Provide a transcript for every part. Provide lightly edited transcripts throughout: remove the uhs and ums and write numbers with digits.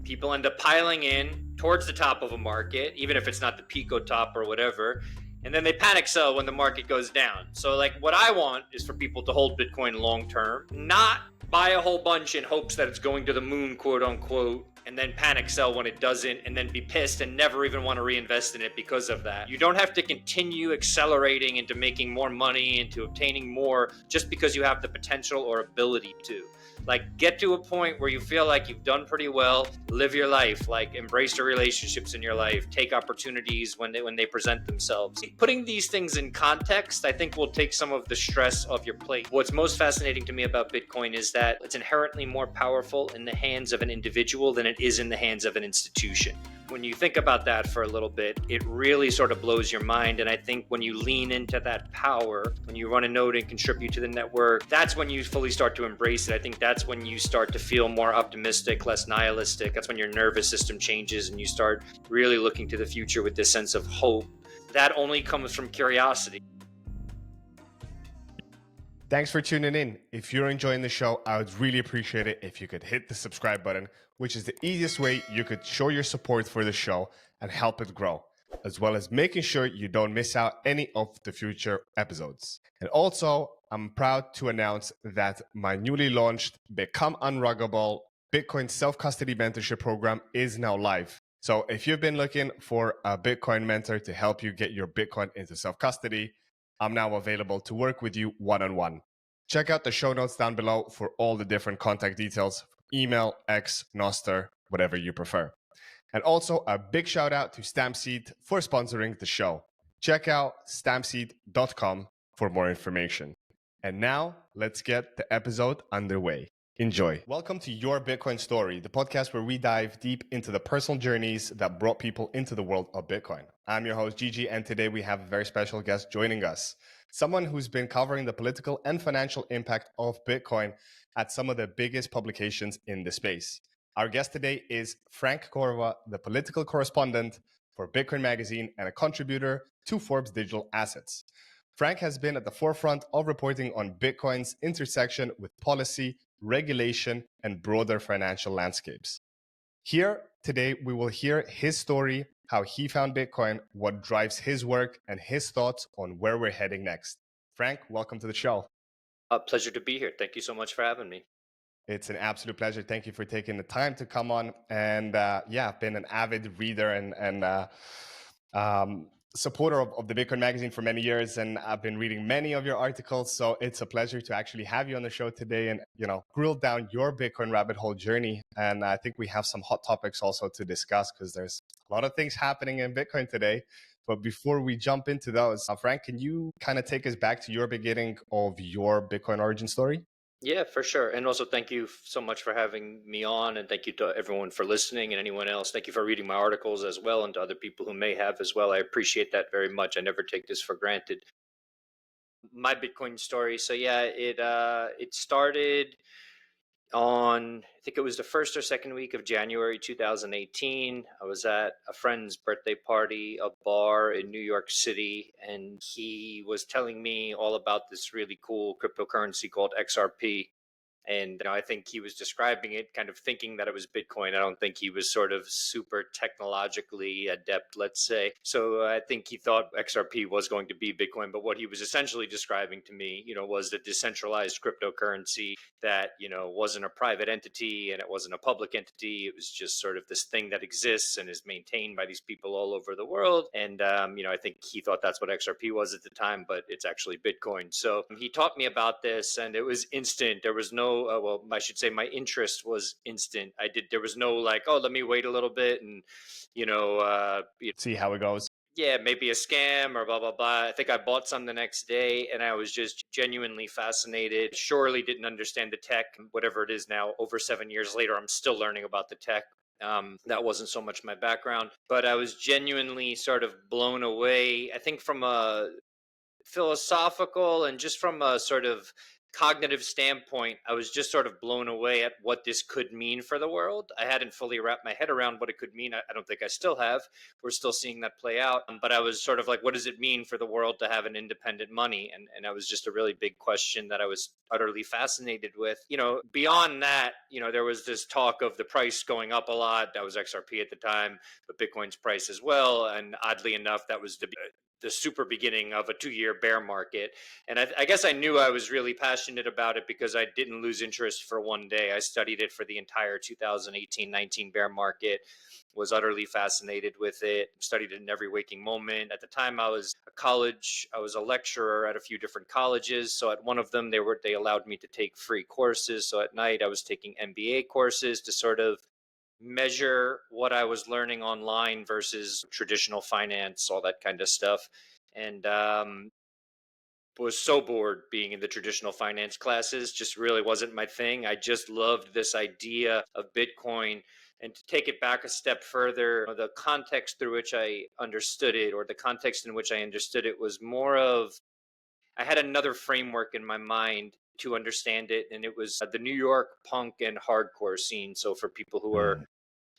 People end up piling in towards the top of a market, even if it's not the Pico top or whatever. And then they panic sell when the market goes down. So like what I want is for people to hold Bitcoin long term, not buy a whole bunch in hopes that it's going to the moon, quote unquote, and then panic sell when it doesn't, and then be pissed and never even want to reinvest in it because of that. You don't have to continue accelerating into making more money, into obtaining more, just because you have the potential or ability to. Like, get to a point where you feel like you've done pretty well, live your life, like embrace the relationships in your life, take opportunities when they present themselves. Putting these things in context, I think, will take some of the stress off your plate. What's most fascinating to me about Bitcoin is that it's inherently more powerful in the hands of an individual than it is in the hands of an institution. When you think about that for a little bit, it really sort of blows your mind. And I think when you lean into that power, when you run a node and contribute to the network, that's when you fully start to embrace it. I think that's when you start to feel more optimistic, less nihilistic. That's when your nervous system changes and you start really looking to the future with this sense of hope. That only comes from curiosity. Thanks for tuning in. If you're enjoying the show, I would really appreciate it if you could hit the subscribe button, which is the easiest way you could show your support for the show and help it grow, as well as making sure you don't miss out any of the future episodes. And also, I'm proud to announce that my newly launched Become Unruggable Bitcoin self-custody mentorship program is now live. So if you've been looking for a Bitcoin mentor to help you get your Bitcoin into self-custody, I'm now available to work with you one-on-one. Check out the show notes down below for all the different contact details, email, X, Nostr, whatever you prefer. And also a big shout out to Stampseed for sponsoring the show. Check out stampseed.com for more information. And now let's get the episode underway. Enjoy. Welcome to Your Bitcoin Story, the podcast where we dive deep into the personal journeys that brought people into the world of Bitcoin. I'm your host, Gigi, and today we have a very special guest joining us. Someone who's been covering the political and financial impact of Bitcoin at some of the biggest publications in the space. Our guest today is Frank Corva, the political correspondent for Bitcoin Magazine and a contributor to Forbes Digital Assets. Frank has been at the forefront of reporting on Bitcoin's intersection with policy, regulation, and broader financial landscapes. Here today, we will hear his story, how he found Bitcoin, what drives his work, and his thoughts on where we're heading next. Frank, welcome to the show. A pleasure to be here. Thank you so much for having me. It's an absolute pleasure. Thank you for taking the time to come on. And I've been an avid reader and supporter of the Bitcoin Magazine for many years, and I've been reading many of your articles. So it's a pleasure to actually have you on the show today and, grill down your Bitcoin rabbit hole journey. And I think we have some hot topics also to discuss because there's a lot of things happening in Bitcoin today. But before we jump into those, Frank, can you kind of take us back to your beginning of your Bitcoin origin story? Yeah, for sure. And also thank you so much for having me on, and thank you to everyone for listening and anyone else. Thank you for reading my articles as well, and to other people who may have as well. I appreciate that very much. I never take this for granted. My Bitcoin story. So yeah, it started on, I think it was the first or second week of January 2018. I was at a friend's birthday party, a bar in New York City, and he was telling me all about this really cool cryptocurrency called XRP. And I think he was describing it kind of thinking that it was Bitcoin. I don't think he was sort of super technologically adept, let's say. So I think he thought XRP was going to be Bitcoin. But what he was essentially describing to me, was the decentralized cryptocurrency that, wasn't a private entity and it wasn't a public entity. It was just sort of this thing that exists and is maintained by these people all over the world. And, I think he thought that's what XRP was at the time, but it's actually Bitcoin. So he taught me about this, and it was instant. There was no I should say my interest was instant. There was no like, oh, let me wait a little bit and, See how it goes. Yeah, maybe a scam or blah, blah, blah. I think I bought some the next day and I was just genuinely fascinated. Surely didn't understand the tech, whatever it is now, over 7 years later, I'm still learning about the tech. That wasn't so much my background, but I was genuinely sort of blown away. I think from a philosophical and just from a sort of cognitive standpoint, I was just sort of blown away at what this could mean for the world. I hadn't fully wrapped my head around what it could mean. I don't think I still have. We're still seeing that play out. But I was sort of like, what does it mean for the world to have an independent money? And that was just a really big question that I was utterly fascinated with. Beyond that, there was this talk of the price going up a lot. That was XRP at the time, but Bitcoin's price as well. And oddly enough, that was the super beginning of a 2-year bear market. And I guess I knew I was really passionate about it because I didn't lose interest for one day. I studied it for the entire 2018-19 bear market, was utterly fascinated with it, studied it in every waking moment. At the time I was a lecturer at a few different colleges. So at one of them, they allowed me to take free courses. So at night I was taking MBA courses to sort of measure what I was learning online versus traditional finance, all that kind of stuff. And was so bored being in the traditional finance classes, just really wasn't my thing. I just loved this idea of Bitcoin. And to take it back a step further, the context through which I understood it, or the context in which I understood it, was more of I had another framework in my mind to understand it. And it was the New York punk and hardcore scene. So for people who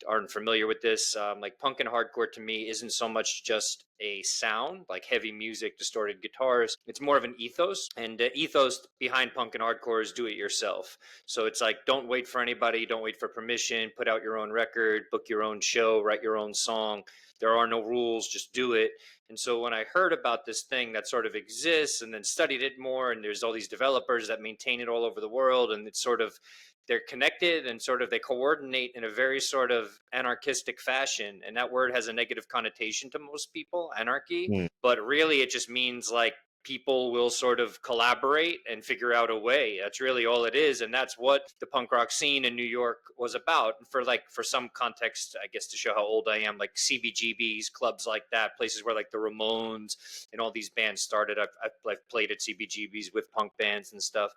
aren't familiar with this, like punk and hardcore to me isn't so much just a sound, like heavy music, distorted guitars. It's more of an ethos. And the ethos behind punk and hardcore is do it yourself. So it's like, don't wait for anybody, don't wait for permission, put out your own record, book your own show, write your own song. There are no rules, just do it. And so when I heard about this thing that sort of exists and then studied it more, and there's all these developers that maintain it all over the world, and it's sort of they're connected and sort of they coordinate in a very sort of anarchistic fashion. And that word has a negative connotation to most people, anarchy, but really it just means like people will sort of collaborate and figure out a way. That's really all it is. And that's what the punk rock scene in New York was about. And for some context, I guess to show how old I am, like CBGBs, clubs like that, places where like the Ramones and all these bands started. I've played at CBGBs with punk bands and stuff.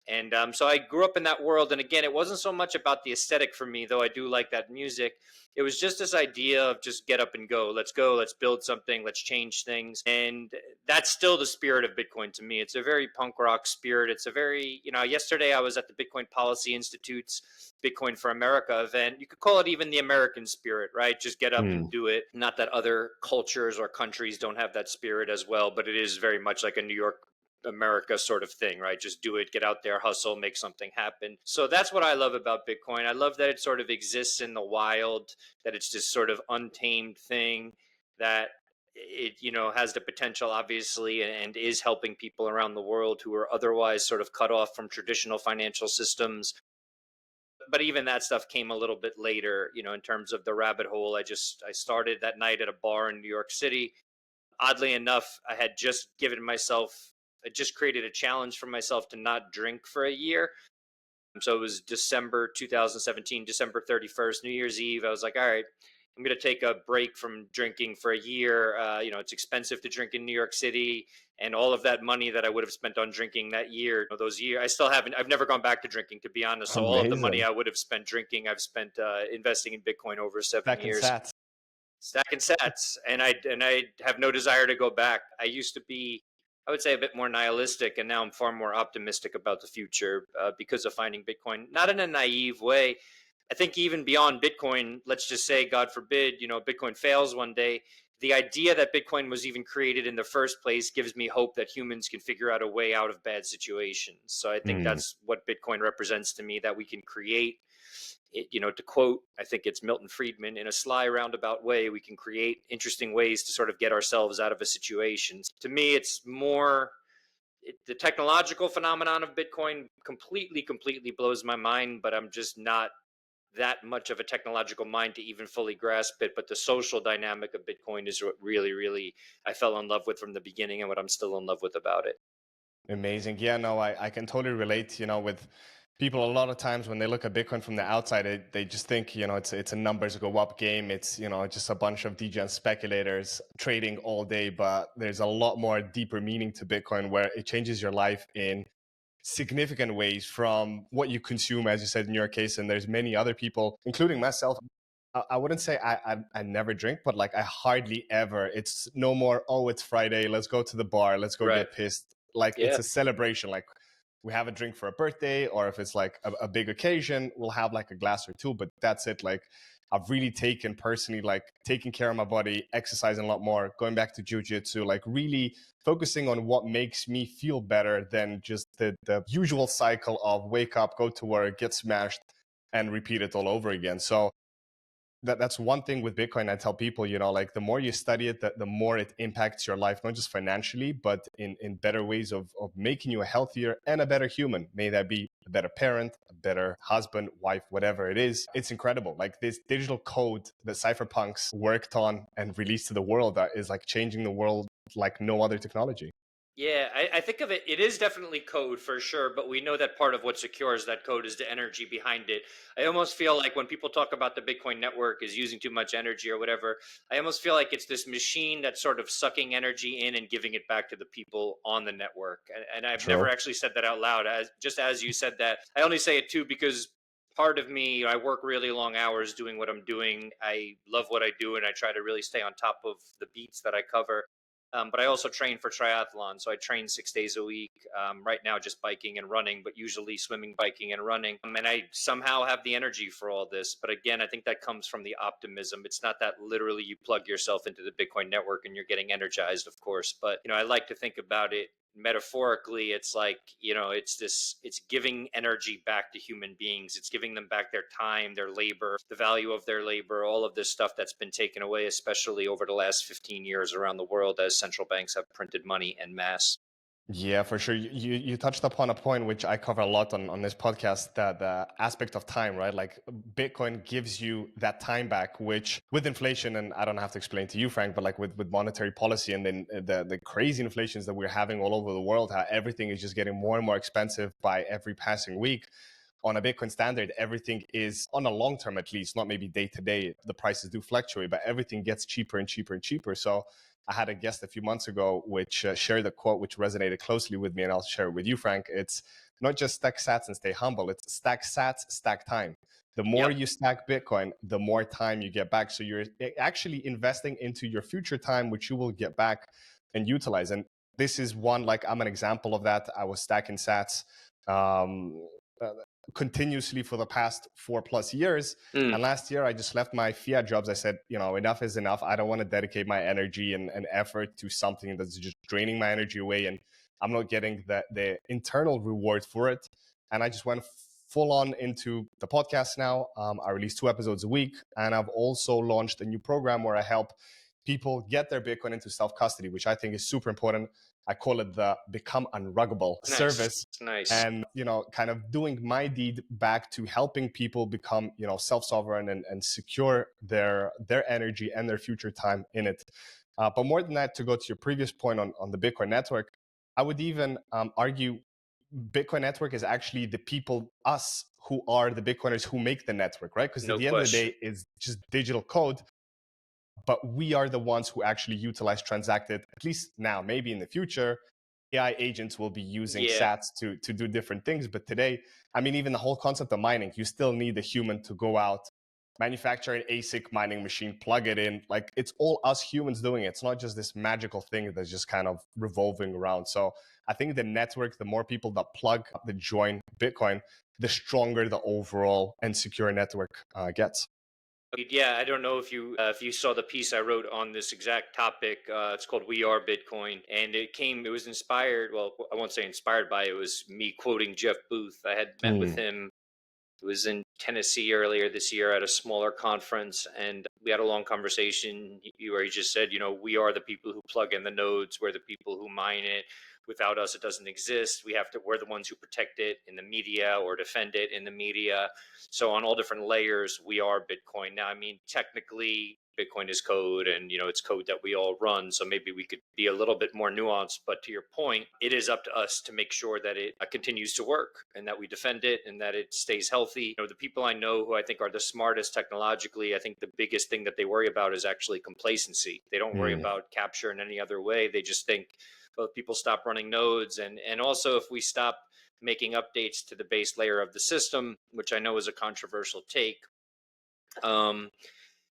And so I grew up in that world. And again, it wasn't so much about the aesthetic for me, though I do like that music. It was just this idea of just get up and go, let's build something, let's change things. And that's still the spirit of Bitcoin to me. It's a very punk rock spirit. It's a very, yesterday I was at the Bitcoin Policy Institute's Bitcoin for America event. You could call it even the American spirit, right? Just get up and do it. Not that other cultures or countries don't have that spirit as well, but it is very much like a New York America sort of thing, right? Just do it, get out there, hustle, make something happen. So that's what I love about Bitcoin. I love that it sort of exists in the wild, that it's this sort of untamed thing that it has the potential, obviously, and is helping people around the world who are otherwise sort of cut off from traditional financial systems. But even that stuff came a little bit later, in terms of the rabbit hole. I started that night at a bar in New York City. Oddly enough, I just created a challenge for myself to not drink for a year. So it was December 2017, December 31st, New Year's Eve. I was like, all right, I'm going to take a break from drinking for a year. It's expensive to drink in New York City, and all of that money that I would have spent on drinking that year, those years, I've never gone back to drinking, to be honest. So all of the money I would have spent drinking, I've spent investing in Bitcoin over 7 years. Stacking sats, and I have no desire to go back. I used to be, I would say, a bit more nihilistic, and now I'm far more optimistic about the future because of finding Bitcoin. Not in a naive way. I think even beyond Bitcoin, let's just say, God forbid, Bitcoin fails one day. The idea that Bitcoin was even created in the first place gives me hope that humans can figure out a way out of bad situations. So I think that's what Bitcoin represents to me, that we can create it, to quote, I think it's Milton Friedman, in a sly roundabout way, we can create interesting ways to sort of get ourselves out of a situation. To me, it's more the technological phenomenon of Bitcoin completely blows my mind, but I'm just not that much of a technological mind to even fully grasp it. But the social dynamic of Bitcoin is what really I fell in love with from the beginning, and what I'm still in love with about it. Amazing. Yeah, no, I can totally relate, with people. A lot of times when they look at Bitcoin from the outside, they just think, it's a numbers go up game. It's, just a bunch of degen speculators trading all day. But there's a lot more deeper meaning to Bitcoin, where it changes your life in significant ways, from what you consume, as you said in your case. And there's many other people, including myself. I wouldn't say I never drink, but like I hardly ever. It's no more, oh, it's Friday, let's go to the bar, let's go get pissed. Like it's a celebration. Like we have a drink for a birthday, or if it's like a big occasion, we'll have like a glass or two, but that's it. Like I've really taken personally, like taking care of my body, exercising a lot more, going back to jujitsu, like really focusing on what makes me feel better than just the usual cycle of wake up, go to work, get smashed, and repeat it all over again. So that's one thing with Bitcoin. I tell people, you know, like the more you study it, the more it impacts your life, not just financially, but in better ways of making you a healthier and a better human. May that be a better parent, a better husband, wife, whatever it is. It's incredible. Like this digital code that cypherpunks worked on and released to the world that is like changing the world like no other technology. Yeah, I think of it, it is definitely code for sure, but we know that part of what secures that code is the energy behind it. I almost feel like when people talk about the Bitcoin network is using too much energy or whatever, I almost feel like it's this machine that's sort of sucking energy in and giving it back to the people on the network. And I've never True. actually said that out loud, as you said that. I only say it too because part of me, I work really long hours doing what I'm doing. I love what I do and I try to really stay on top of the beats that I cover. But I also train for triathlon. So I train 6 days a week. Right now, just biking and running, but usually swimming, biking, and running. And I somehow have the energy for all this. But again, I think that comes from the optimism. It's not that literally you plug yourself into the Bitcoin network and you're getting energized, of course. But, I like to think about it metaphorically. It's like, it's giving energy back to human beings. It's giving them back their time, their labor, the value of their labor, all of this stuff that's been taken away, especially over the last 15 years around the world as central banks have printed money en masse. Yeah, for sure. You touched upon a point which I cover a lot on this podcast, that the aspect of time, right? Like Bitcoin gives you that time back, which with inflation, and I don't have to explain to you, Frank, but like with monetary policy and then the crazy inflations that we're having all over the world, how everything is just getting more and more expensive by every passing week. On a Bitcoin standard, everything is on a long term, at least, not maybe day to day. The prices do fluctuate, but everything gets cheaper and cheaper and cheaper. So I had a guest a few months ago which shared a quote which resonated closely with me, and I'll share it with you, Frank. It's not just stack sats and stay humble, it's stack sats, stack time. The more Yep. you stack Bitcoin, the more time you get back. So you're actually investing into your future time, which you will get back and utilize. And this is one, like I'm an example of that. I was stacking sats um, uh, continuously for the past 4+ years. Mm. And last year, I just left my fiat jobs. I said, enough is enough. I don't want to dedicate my energy and effort to something that's just draining my energy away. And I'm not getting the internal reward for it. And I just went full on into the podcast now. I release 2 episodes a week. And I've also launched a new program where I help people get their Bitcoin into self-custody, which I think is super important. I call it the Become Unruggable service. Nice. And, kind of doing my deed back to helping people become, self-sovereign and secure their energy and their future time in it. But more than that, to go to your previous point on the Bitcoin network, I would even argue Bitcoin network is actually the people, us, who are the Bitcoiners who make the network, right? Because No at the end of the question. day, it's just digital code, but we are the ones who actually utilize transacted, at least now, maybe in the future, AI agents will be using Yeah. sats to do different things. But today, I mean, even the whole concept of mining, you still need a human to go out, manufacture an ASIC mining machine, plug it in. Like it's all us humans doing it. It's not just this magical thing that's just kind of revolving around. So I think the network, the more people that plug, that join Bitcoin, the stronger the overall and secure network gets. Yeah, I don't know if you saw the piece I wrote on this exact topic. It's called "We Are Bitcoin," and it was inspired. Well, I won't say inspired by it. Was me quoting Jeff Booth. I had met with him. It was in Tennessee earlier this year at a smaller conference, and we had a long conversation where he just said, we are the people who plug in the nodes. We're the people who mine it. Without us, it doesn't exist. We're the ones who protect it in the media or defend it in the media. So on all different layers, we are Bitcoin. Now, I mean, technically, Bitcoin is code and, it's code that we all run. So maybe we could be a little bit more nuanced. But to your point, it is up to us to make sure that it continues to work and that we defend it and that it stays healthy. The people I know who I think are the smartest technologically, I think the biggest thing that they worry about is actually complacency. They don't worry about capture in any other way. They just think, well, if people stop running nodes and also if we stop making updates to the base layer of the system, which I know is a controversial take,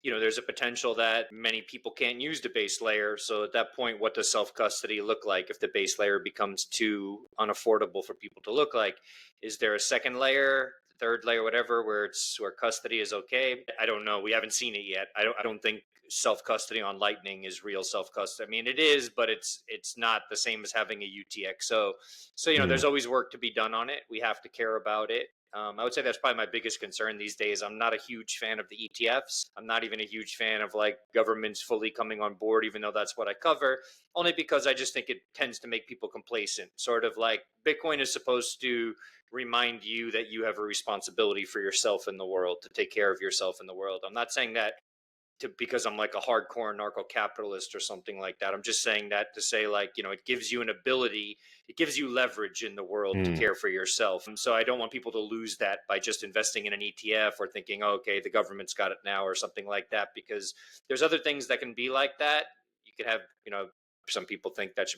there's a potential that many people can't use the base layer. So at that point, what does self-custody look like if the base layer becomes too unaffordable for people to look like? Is there a second layer, third layer, whatever, where custody is okay? I don't know. We haven't seen it yet. I don't think self-custody on Lightning is real self-custody. I mean, it is, but it's not the same as having a UTXO. So there's always work to be done on it. We have to care about it. I would say that's probably my biggest concern these days. I'm not a huge fan of the ETFs. I'm not even a huge fan of like governments fully coming on board, even though that's what I cover, only because I just think it tends to make people complacent. Sort of like Bitcoin is supposed to remind you that you have a responsibility for yourself in the world, to take care of yourself in the world. I'm not saying that because I'm like a hardcore narco-capitalist or something like that. I'm just saying that to say like, it gives you an ability, it gives you leverage in the world to care for yourself. And so I don't want people to lose that by just investing in an ETF or thinking, oh, okay, the government's got it now or something like that, because there's other things that can be like that. You could have, some people think that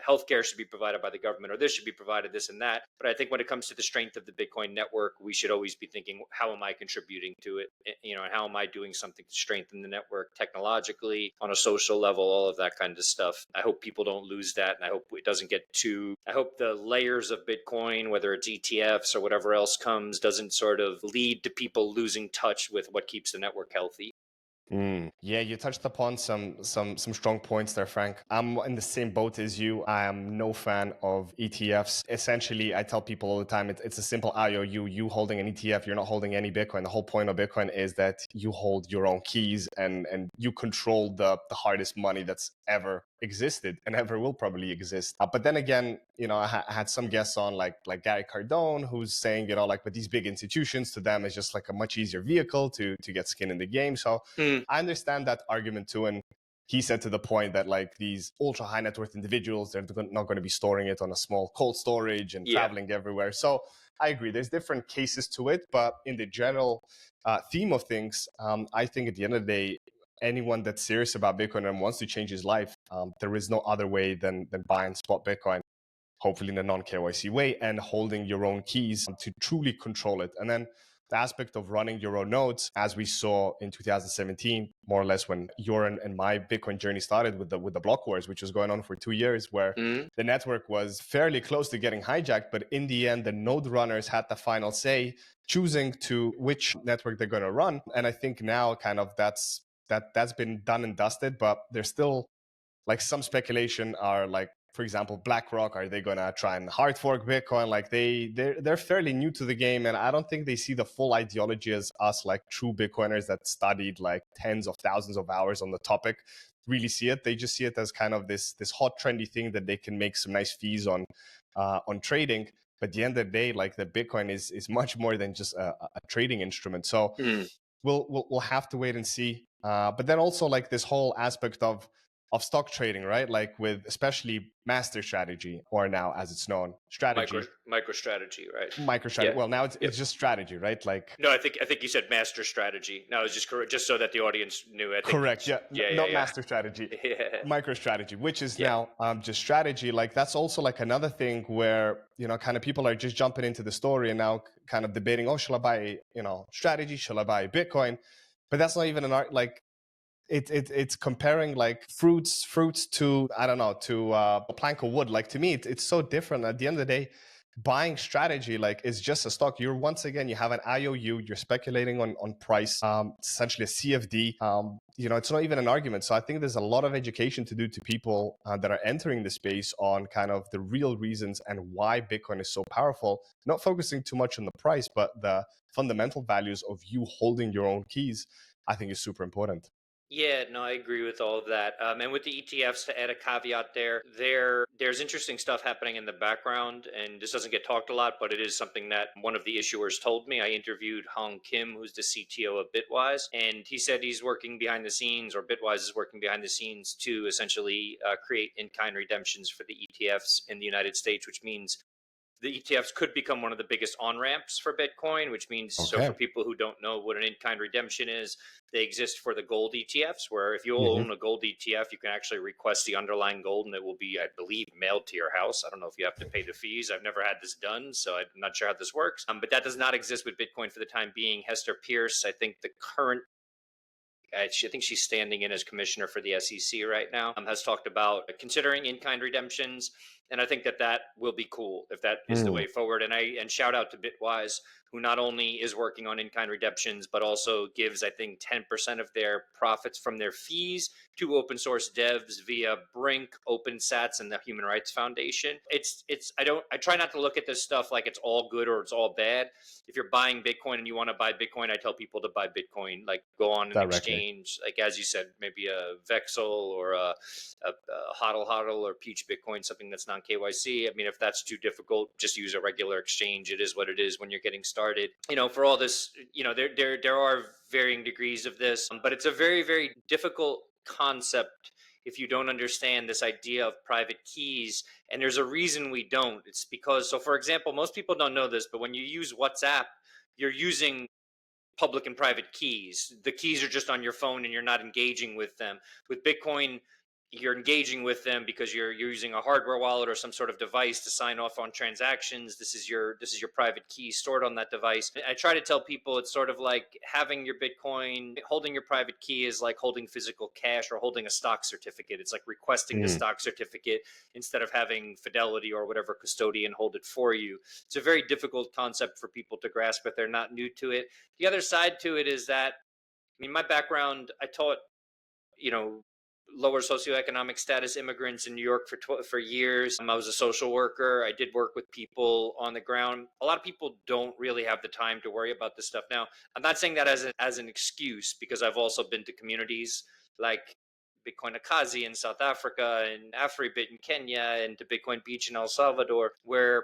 healthcare should be provided by the government, or this should be provided, this and that. But I think when it comes to the strength of the Bitcoin network, we should always be thinking, how am I contributing to it? And how am I doing something to strengthen the network technologically, on a social level, all of that kind of stuff. I hope people don't lose that. And I hope it doesn't I hope the layers of Bitcoin, whether it's ETFs or whatever else comes, doesn't sort of lead to people losing touch with what keeps the network healthy. Yeah, you touched upon some strong points there, Frank. I'm in the same boat as you. I am no fan of ETFs. Essentially, I tell people all the time, it's a simple IOU. You holding an ETF, you're not holding any Bitcoin. The whole point of Bitcoin is that you hold your own keys and you control the hardest money that's ever existed and ever will probably exist. But then again, I had some guests on like Gary Cardone, who's saying, like with these big institutions, to them it's just like a much easier vehicle to get skin in the game. So I understand that argument too. And he said to the point that like these ultra high net worth individuals, they're not going to be storing it on a small cold storage and traveling everywhere. So I agree. There's different cases to it, but in the general theme of things, I think at the end of the day, anyone that's serious about Bitcoin and wants to change his life, there is no other way than buying spot Bitcoin, hopefully in a non-KYC way, and holding your own keys to truly control it. And then the aspect of running your own nodes, as we saw in 2017, more or less when your and my Bitcoin journey started with the block wars, which was going on for 2 years, where the network was fairly close to getting hijacked. But in the end, the node runners had the final say, choosing to which network they're going to run. And I think now kind of that's been done and dusted, but there's still like some speculation are like, for example, BlackRock, are they going to try and hard fork Bitcoin? Like they're fairly new to the game, and I don't think they see the full ideology as us, like true Bitcoiners that studied like tens of thousands of hours on the topic, really see it. They just see it as kind of this hot trendy thing that they can make some nice fees on trading. But at the end of the day, like the Bitcoin is much more than just a trading instrument. So we'll have to wait and see. But then also like this whole aspect of stock trading, right? Like with especially master strategy, or now as it's known, strategy. MicroStrategy, right? MicroStrategy. Yeah. Well, now it's just strategy, right? Like no, I think you said master strategy. No, it's just correct, just so that the audience knew. I think correct. Not master strategy. MicroStrategy, which is now just strategy. Like that's also like another thing where kind of people are just jumping into the story and now kind of debating, oh, shall I buy strategy? Shall I buy Bitcoin? But that's not even an art. Like it's comparing like fruits to, I don't know, to a plank of wood. Like to me, it's so different. At the end of the day, buying strategy like is just a stock. You're once again, you have an IOU, you're speculating on price, essentially a CFD. It's not even an argument. So I think there's a lot of education to do to people that are entering the space on kind of the real reasons and why Bitcoin is so powerful, not focusing too much on the price, but the fundamental values of you holding your own keys, I think is super important. Yeah, no, I agree with all of that. And with the ETFs, to add a caveat there's interesting stuff happening in the background, and this doesn't get talked a lot, but it is something that one of the issuers told me. I interviewed Hong Kim, who's the CTO of Bitwise, and he said he's working behind the scenes, or Bitwise is working behind the scenes to essentially create in-kind redemptions for the ETFs in the United States, which means the ETFs could become one of the biggest on-ramps for Bitcoin, which means, so for people who don't know what an in-kind redemption is, they exist for the gold ETFs, where if you own a gold ETF, you can actually request the underlying gold and it will be, I believe, mailed to your house. I don't know if you have to pay the fees. I've never had this done, so I'm not sure how this works. But that does not exist with Bitcoin for the time being. Hester Pierce, I think the current I think she's standing in as commissioner for the SEC right now, has talked about considering in-kind redemptions. And I think that will be cool if that is the way forward. And shout out to Bitwise, who not only is working on in-kind redemptions, but also gives, I think, 10% of their profits from their fees to open source devs via Brink, OpenSats, and the Human Rights Foundation. I try not to look at this stuff like it's all good or it's all bad. If you're buying Bitcoin and you want to buy Bitcoin, I tell people to buy Bitcoin, like go on an exchange, like as you said, maybe a Vexel or a HODL or Peach Bitcoin, something that's non KYC. I mean, if that's too difficult, just use a regular exchange. It is what it is when you're getting started. For all this, there are varying degrees of this, but it's a very, very difficult concept if you don't understand this idea of private keys. And there's a reason we don't. It's because, so for example, most people don't know this, but when you use WhatsApp, you're using public and private keys. The keys are just on your phone and you're not engaging with them. With Bitcoin, you're engaging with them because you're using a hardware wallet or some sort of device to sign off on transactions. This is your private key stored on that device. I try to tell people it's sort of like having your Bitcoin, holding your private key is like holding physical cash or holding a stock certificate. It's like requesting the stock certificate instead of having Fidelity or whatever custodian hold it for you. It's a very difficult concept for people to grasp if they're not new to it. The other side to it is that, I mean, my background, I taught, lower socioeconomic status immigrants in New York for years. I was a social worker. I did work with people on the ground. A lot of people don't really have the time to worry about this stuff. Now, I'm not saying that as an excuse, because I've also been to communities like Bitcoin Akazi in South Africa and AfriBit in Kenya and to Bitcoin Beach in El Salvador, where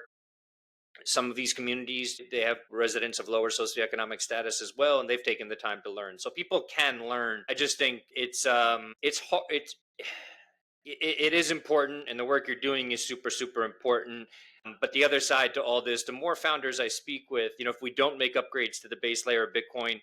some of these communities, they have residents of lower socioeconomic status as well, and they've taken the time to learn. So people can learn. I just think it's hard. It is important, and the work you're doing is super, super important. But the other side to all this, the more founders I speak with, if we don't make upgrades to the base layer of Bitcoin,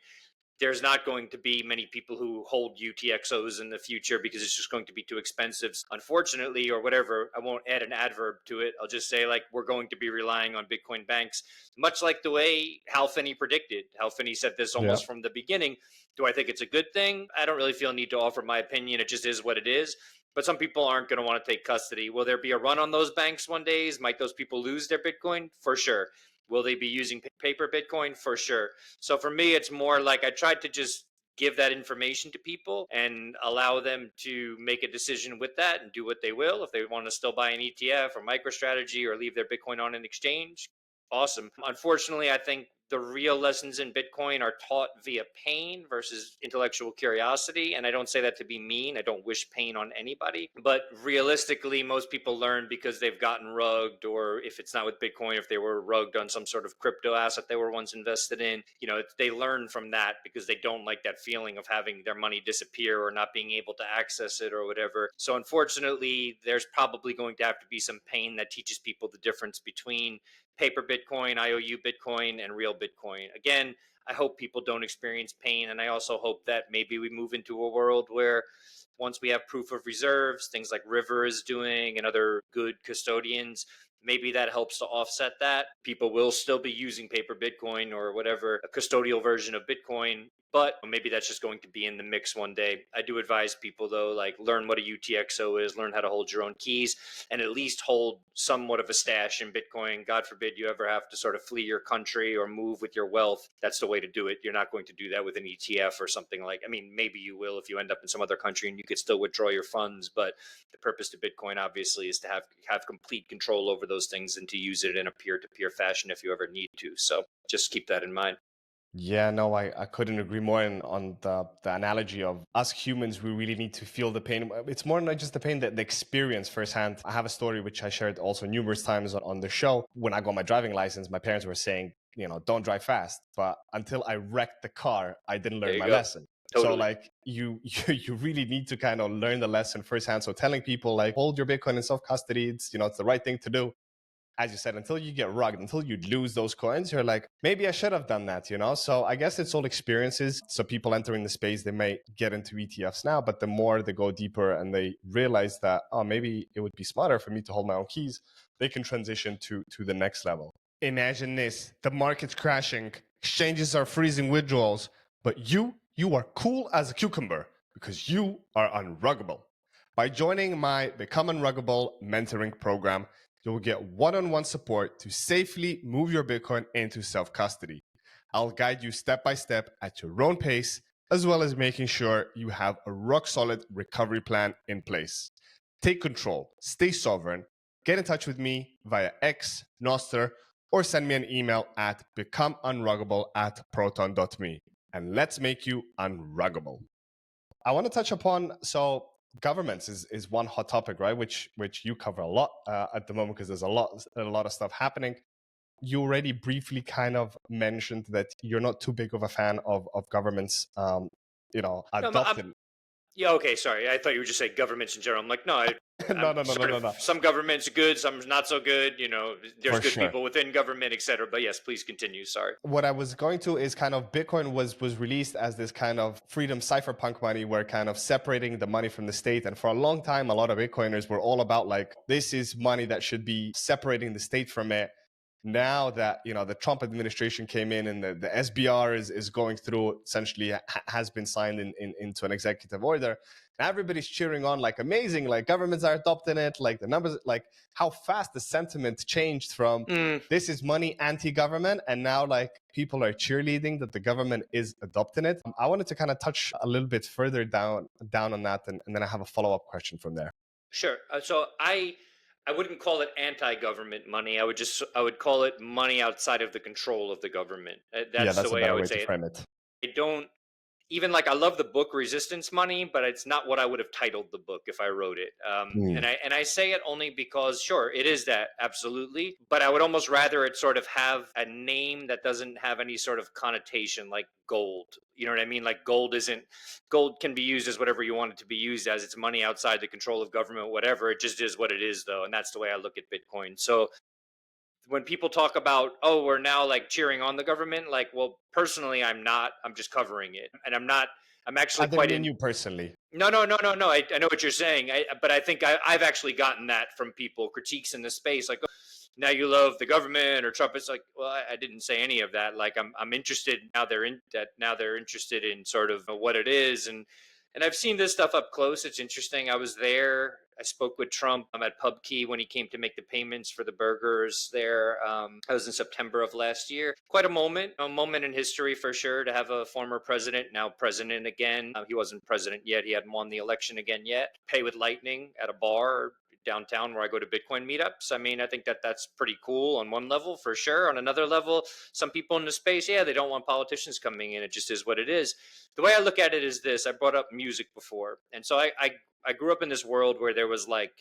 there's not going to be many people who hold UTXOs in the future because it's just going to be too expensive, unfortunately, or whatever. I won't add an adverb to it. I'll just say, like, we're going to be relying on Bitcoin banks, much like the way Hal Finney predicted. Hal Finney said this almost from the beginning. Do I think it's a good thing? I don't really feel a need to offer my opinion. It just is what it is. But some people aren't going to want to take custody. Will there be a run on those banks one day? Might those people lose their Bitcoin? For sure. Will they be using paper Bitcoin? For sure. So for me, it's more like I tried to just give that information to people and allow them to make a decision with that and do what they will. If they want to still buy an ETF or MicroStrategy or leave their Bitcoin on an exchange, awesome. Unfortunately, I think the real lessons in Bitcoin are taught via pain versus intellectual curiosity. And I don't say that to be mean. I don't wish pain on anybody. But realistically, most people learn because they've gotten rugged, or if it's not with Bitcoin, if they were rugged on some sort of crypto asset they were once invested in, they learn from that because they don't like that feeling of having their money disappear or not being able to access it or whatever. So unfortunately, there's probably going to have to be some pain that teaches people the difference between paper Bitcoin, IOU Bitcoin, and real Bitcoin. Again, I hope people don't experience pain. And I also hope that maybe we move into a world where once we have proof of reserves, things like River is doing and other good custodians, maybe that helps to offset that. People will still be using paper Bitcoin or whatever, a custodial version of Bitcoin, but maybe that's just going to be in the mix one day. I do advise people, though, like learn what a UTXO is, learn how to hold your own keys, and at least hold somewhat of a stash in Bitcoin. God forbid you ever have to sort of flee your country or move with your wealth. That's the way to do it. You're not going to do that with an ETF or something like, I mean, maybe you will if you end up in some other country and you could still withdraw your funds. But the purpose to Bitcoin, obviously, is to have complete control over those things and to use it in a peer-to-peer fashion if you ever need to. So just keep that in mind. Yeah, no, I couldn't agree more on the analogy of us humans. We really need to feel the pain. It's more not just the pain, the experience firsthand. I have a story which I shared also numerous times on the show. When I got my driving license, my parents were saying, don't drive fast. But until I wrecked the car, I didn't learn my lesson. Totally. So like you really need to kind of learn the lesson firsthand. So telling people like hold your Bitcoin in self-custody, it's the right thing to do. As you said, until you get rugged, until you lose those coins, you're like, maybe I should have done that, So I guess it's all experiences. So people entering the space, they may get into ETFs now, but the more they go deeper and they realize that, oh, maybe it would be smarter for me to hold my own keys, they can transition to the next level. Imagine this, the market's crashing, exchanges are freezing withdrawals, but you You are cool as a cucumber because you are unruggable. By joining my Become Unruggable mentoring program, you'll get one-on-one support to safely move your Bitcoin into self-custody. I'll guide you step by step at your own pace, as well as making sure you have a rock-solid recovery plan in place. Take control, stay sovereign. Get in touch with me via X, Nostr, or send me an email at becomeunruggable@proton.me. And let's make you unruggable. I want to touch upon, so governments is one hot topic, right? Which you cover a lot at the moment because there's a lot of stuff happening. You already briefly kind of mentioned that you're not too big of a fan of governments, adopting. Yeah, okay, sorry. I thought you were just saying governments in general. I'm like, no, No. some governments good, some not so good. There's For good sure. people within government, etc. But yes, please continue. Sorry. What I was going to is kind of Bitcoin was released as this kind of freedom cypherpunk money, where kind of separating the money from the state. And for a long time, a lot of Bitcoiners were all about like, this is money that should be separating the state from it. Now that the Trump administration came in and the SBR is going through, essentially has been signed into an executive order, and everybody's cheering on like amazing, like governments are adopting it, like the numbers, like how fast the sentiment changed from this is money anti-government, and now like people are cheerleading that the government is adopting it. I wanted to kind of touch a little bit further down on that, and then I have a follow-up question from there. Sure. So I wouldn't call it anti-government money. I would call it money outside of the control of the government. That's the That's a way I better would way say to it. frame it. I don't even like I love the book Resistance Money, but it's not what I would have titled the book if I wrote it. And I say it only because sure, it is that, absolutely, but I would almost rather it sort of have a name that doesn't have any sort of connotation, like gold. You know what I mean? Like gold can be used as whatever you want it to be used as. It's money outside the control of government, whatever. It just is what it is, though, and that's the way I look at Bitcoin. So when people talk about, oh, we're now like cheering on the government, like, well, personally, I'm not. I'm just covering it, and I'm actually I didn't quite mean in. you personally. No. I know what you're saying, but I think I've actually gotten that from people, critiques in the space, like, oh, now you love the government or Trump. It's like, well, I didn't say any of that. Like, I'm interested now. They're interested in sort of what it is, and I've seen this stuff up close. It's interesting. I was there. I spoke with Trump at PubKey when he came to make the payments for the burgers there. That was in September of last year. Quite a moment in history for sure to have a former president, now president again. He wasn't president yet. He hadn't won the election again yet. Pay with Lightning at a bar downtown where I go to Bitcoin meetups. I mean, I think that's pretty cool on one level for sure. On another level, some people in the space, yeah, they don't want politicians coming in. It just is what it is. The way I look at it is this. I brought up music before. And so I grew up in this world where there was like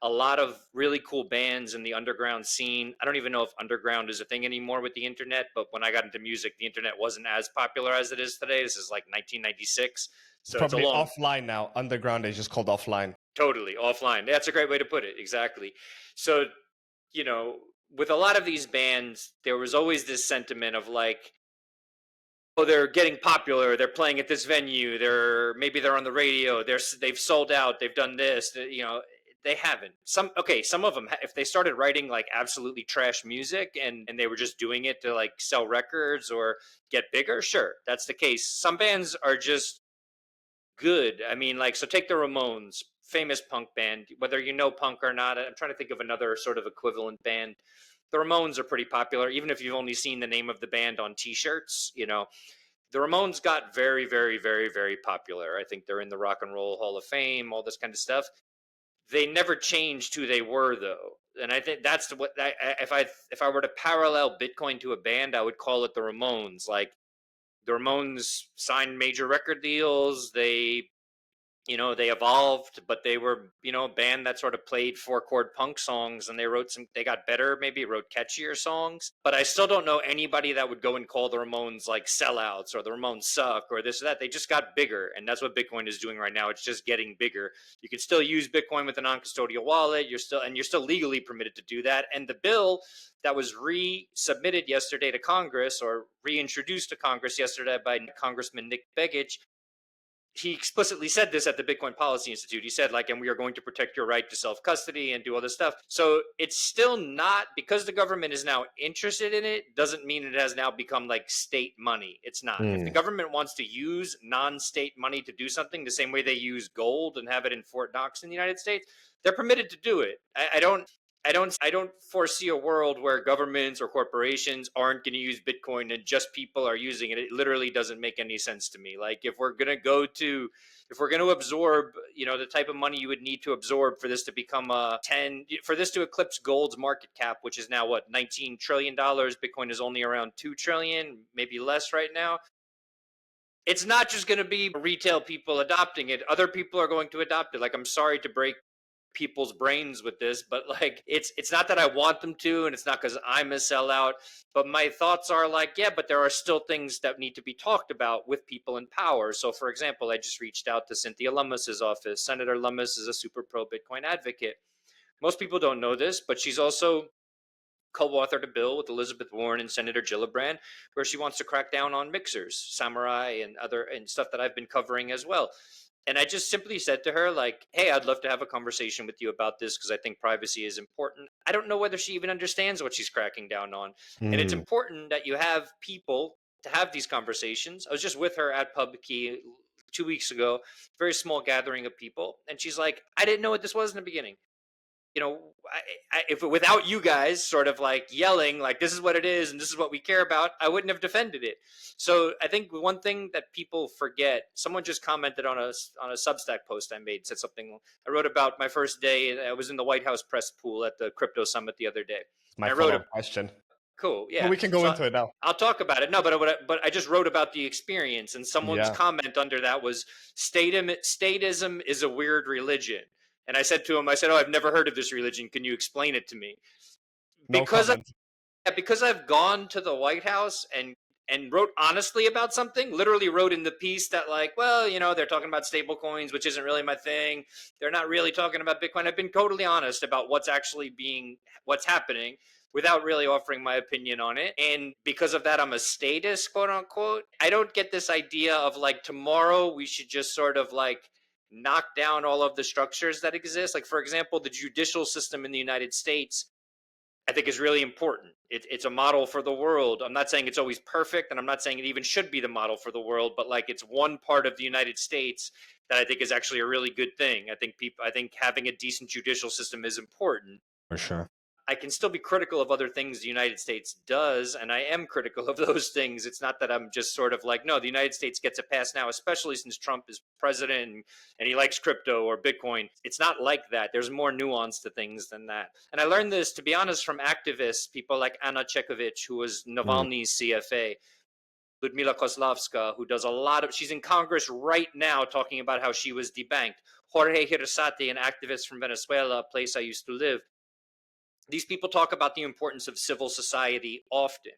a lot of really cool bands in the underground scene. I don't even know if underground is a thing anymore with the internet, but when I got into music, the internet wasn't as popular as it is today. This is like 1996. So it's a Probably long, offline now. Underground is just called offline. totally offline. That's a great way to put it. Exactly. So, with a lot of these bands, there was always this sentiment of like, oh, they're getting popular. They're playing at this venue. Maybe they're on the radio. They've sold out. They've done this. They haven't. Some of them, if they started writing like absolutely trash music and they were just doing it to like sell records or get bigger, sure, that's the case. Some bands are just good. I mean, like, so take the Ramones, famous punk band, whether you know punk or not. I'm trying to think of another sort of equivalent band. The Ramones are pretty popular, even if you've only seen the name of the band on T-shirts. The Ramones got very, very, very, very popular. I think they're in the Rock and Roll Hall of Fame, all this kind of stuff. They never changed who they were, though, and I think that's what. If I were to parallel Bitcoin to a band, I would call it the Ramones. Like, the Ramones signed major record deals. They evolved, but they were, a band that sort of played 4-chord punk songs, and they got better, maybe wrote catchier songs. But I still don't know anybody that would go and call the Ramones like sellouts or the Ramones suck or this or that. They just got bigger, and that's what Bitcoin is doing right now. It's just getting bigger. You can still use Bitcoin with a non-custodial wallet. You're still legally permitted to do that. And the bill that was resubmitted yesterday to Congress, or reintroduced to Congress yesterday by Congressman Nick Begich, he explicitly said this at the Bitcoin Policy Institute. He said, like, and we are going to protect your right to self-custody and do all this stuff. So it's still not, because the government is now interested in it, doesn't mean it has now become like state money. It's not. If the government wants to use non-state money to do something the same way they use gold and have it in Fort Knox in the United States, they're permitted to do it. I don't foresee a world where governments or corporations aren't going to use Bitcoin and just people are using it. It literally doesn't make any sense to me. Like, if we're going to absorb, the type of money you would need to absorb for this to become for this to eclipse gold's market cap, which is now what, $19 trillion. Bitcoin is only around 2 trillion, maybe less right now. It's not just going to be retail people adopting it. Other people are going to adopt it. Like, I'm sorry to break people's brains with this, but like, it's not that I want them to, and it's not because I'm a sellout, but my thoughts are like, yeah, but there are still things that need to be talked about with people in power. So for example, I just reached out to Cynthia Lummis's office. Senator Lummis is a super pro Bitcoin advocate. Most people don't know this, but she's also co-authored a bill with Elizabeth Warren and Senator Gillibrand where she wants to crack down on mixers, Samurai, and stuff that I've been covering as well. And I just simply said to her, like, hey, I'd love to have a conversation with you about this because I think privacy is important. I don't know whether she even understands what she's cracking down on. And it's important that you have people to have these conversations. I was just with her at PubKey 2 weeks ago, very small gathering of people. And she's like, I didn't know what this was in the beginning. If without you guys sort of like yelling, like, this is what it is and this is what we care about, I wouldn't have defended it. So I think one thing that people forget, someone just commented on a Substack post I made, said something. I wrote about my first day. I was in the White House press pool at the crypto summit the other day. My follow-up question. Cool. Yeah. Well, we can go into it now. I'll talk about it. No, but I just wrote about the experience, and someone's comment under that was statism is a weird religion. And I said to him, oh, I've never heard of this religion. Can you explain it to me? Because I've gone to the White House and wrote honestly about something, literally wrote in the piece that, like, well, they're talking about stable coins, which isn't really my thing. They're not really talking about Bitcoin. I've been totally honest about what's happening without really offering my opinion on it. And because of that, I'm a statist, quote unquote. I don't get this idea of like, tomorrow we should just sort of like knock down all of the structures that exist. Like, for example, the judicial system in the United States, I think, is really important. It's a model for the world. I'm not saying it's always perfect, and I'm not saying it even should be the model for the world, but like, it's one part of the United States that I think is actually a really good thing. I think having a decent judicial system is important. For sure. I can still be critical of other things the United States does, and I am critical of those things. It's not that I'm just sort of like, no, the United States gets a pass now, especially since Trump is president and he likes crypto or Bitcoin. It's not like that. There's more nuance to things than that. And I learned this, to be honest, from activists, people like Anna Chekovich, who was Navalny's CFA, Ludmila Kozlovska, who does she's in Congress right now talking about how she was debanked. Jorge Hirasati, an activist from Venezuela, a place I used to live. These people talk about the importance of civil society often.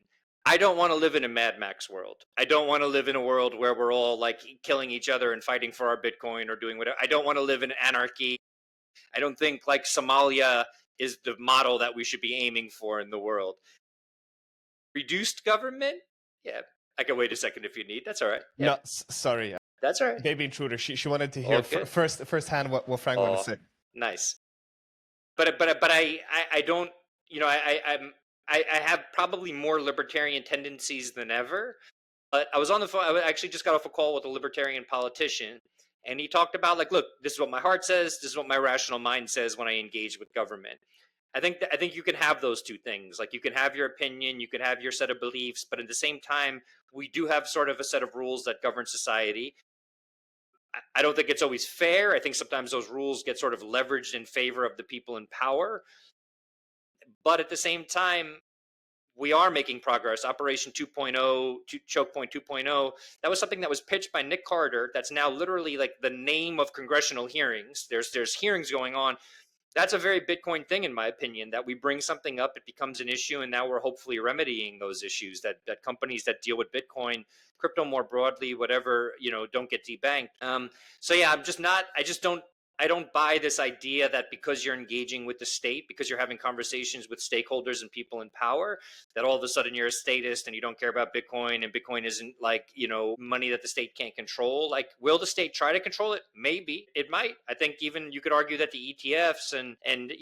I don't want to live in a Mad Max world. I don't want to live in a world where we're all like killing each other and fighting for our Bitcoin or doing whatever. I don't want to live in anarchy. I don't think like Somalia is the model that we should be aiming for in the world. Reduced government? Yeah. I can wait a second if you need. That's all right. Yeah. No, sorry. That's all right. Baby intruder. She wanted to hear firsthand what Frank wanted to say. Nice. But I don't, I have probably more libertarian tendencies than ever. But I was on the phone. I actually just got off a call with a libertarian politician, and he talked about, like, look, this is what my heart says. This is what my rational mind says when I engage with government. I think you can have those two things. Like, you can have your opinion, you can have your set of beliefs, but at the same time, we do have sort of a set of rules that govern society. I don't think it's always fair. I think sometimes those rules get sort of leveraged in favor of the people in power. But at the same time, we are making progress. Operation 2.0, Choke Point 2.0, that was something that was pitched by Nick Carter. That's now literally like the name of congressional hearings. There's hearings going on. That's a very Bitcoin thing, in my opinion, that we bring something up, it becomes an issue, and now we're hopefully remedying those issues, that companies that deal with Bitcoin, crypto more broadly, whatever, don't get debanked. So yeah, I just don't I don't buy this idea that because you're engaging with the state, because you're having conversations with stakeholders and people in power, that all of a sudden you're a statist and you don't care about Bitcoin, and Bitcoin isn't like, money that the state can't control. Like, will the state try to control it? Maybe it might. I think even you could argue that the ETFs and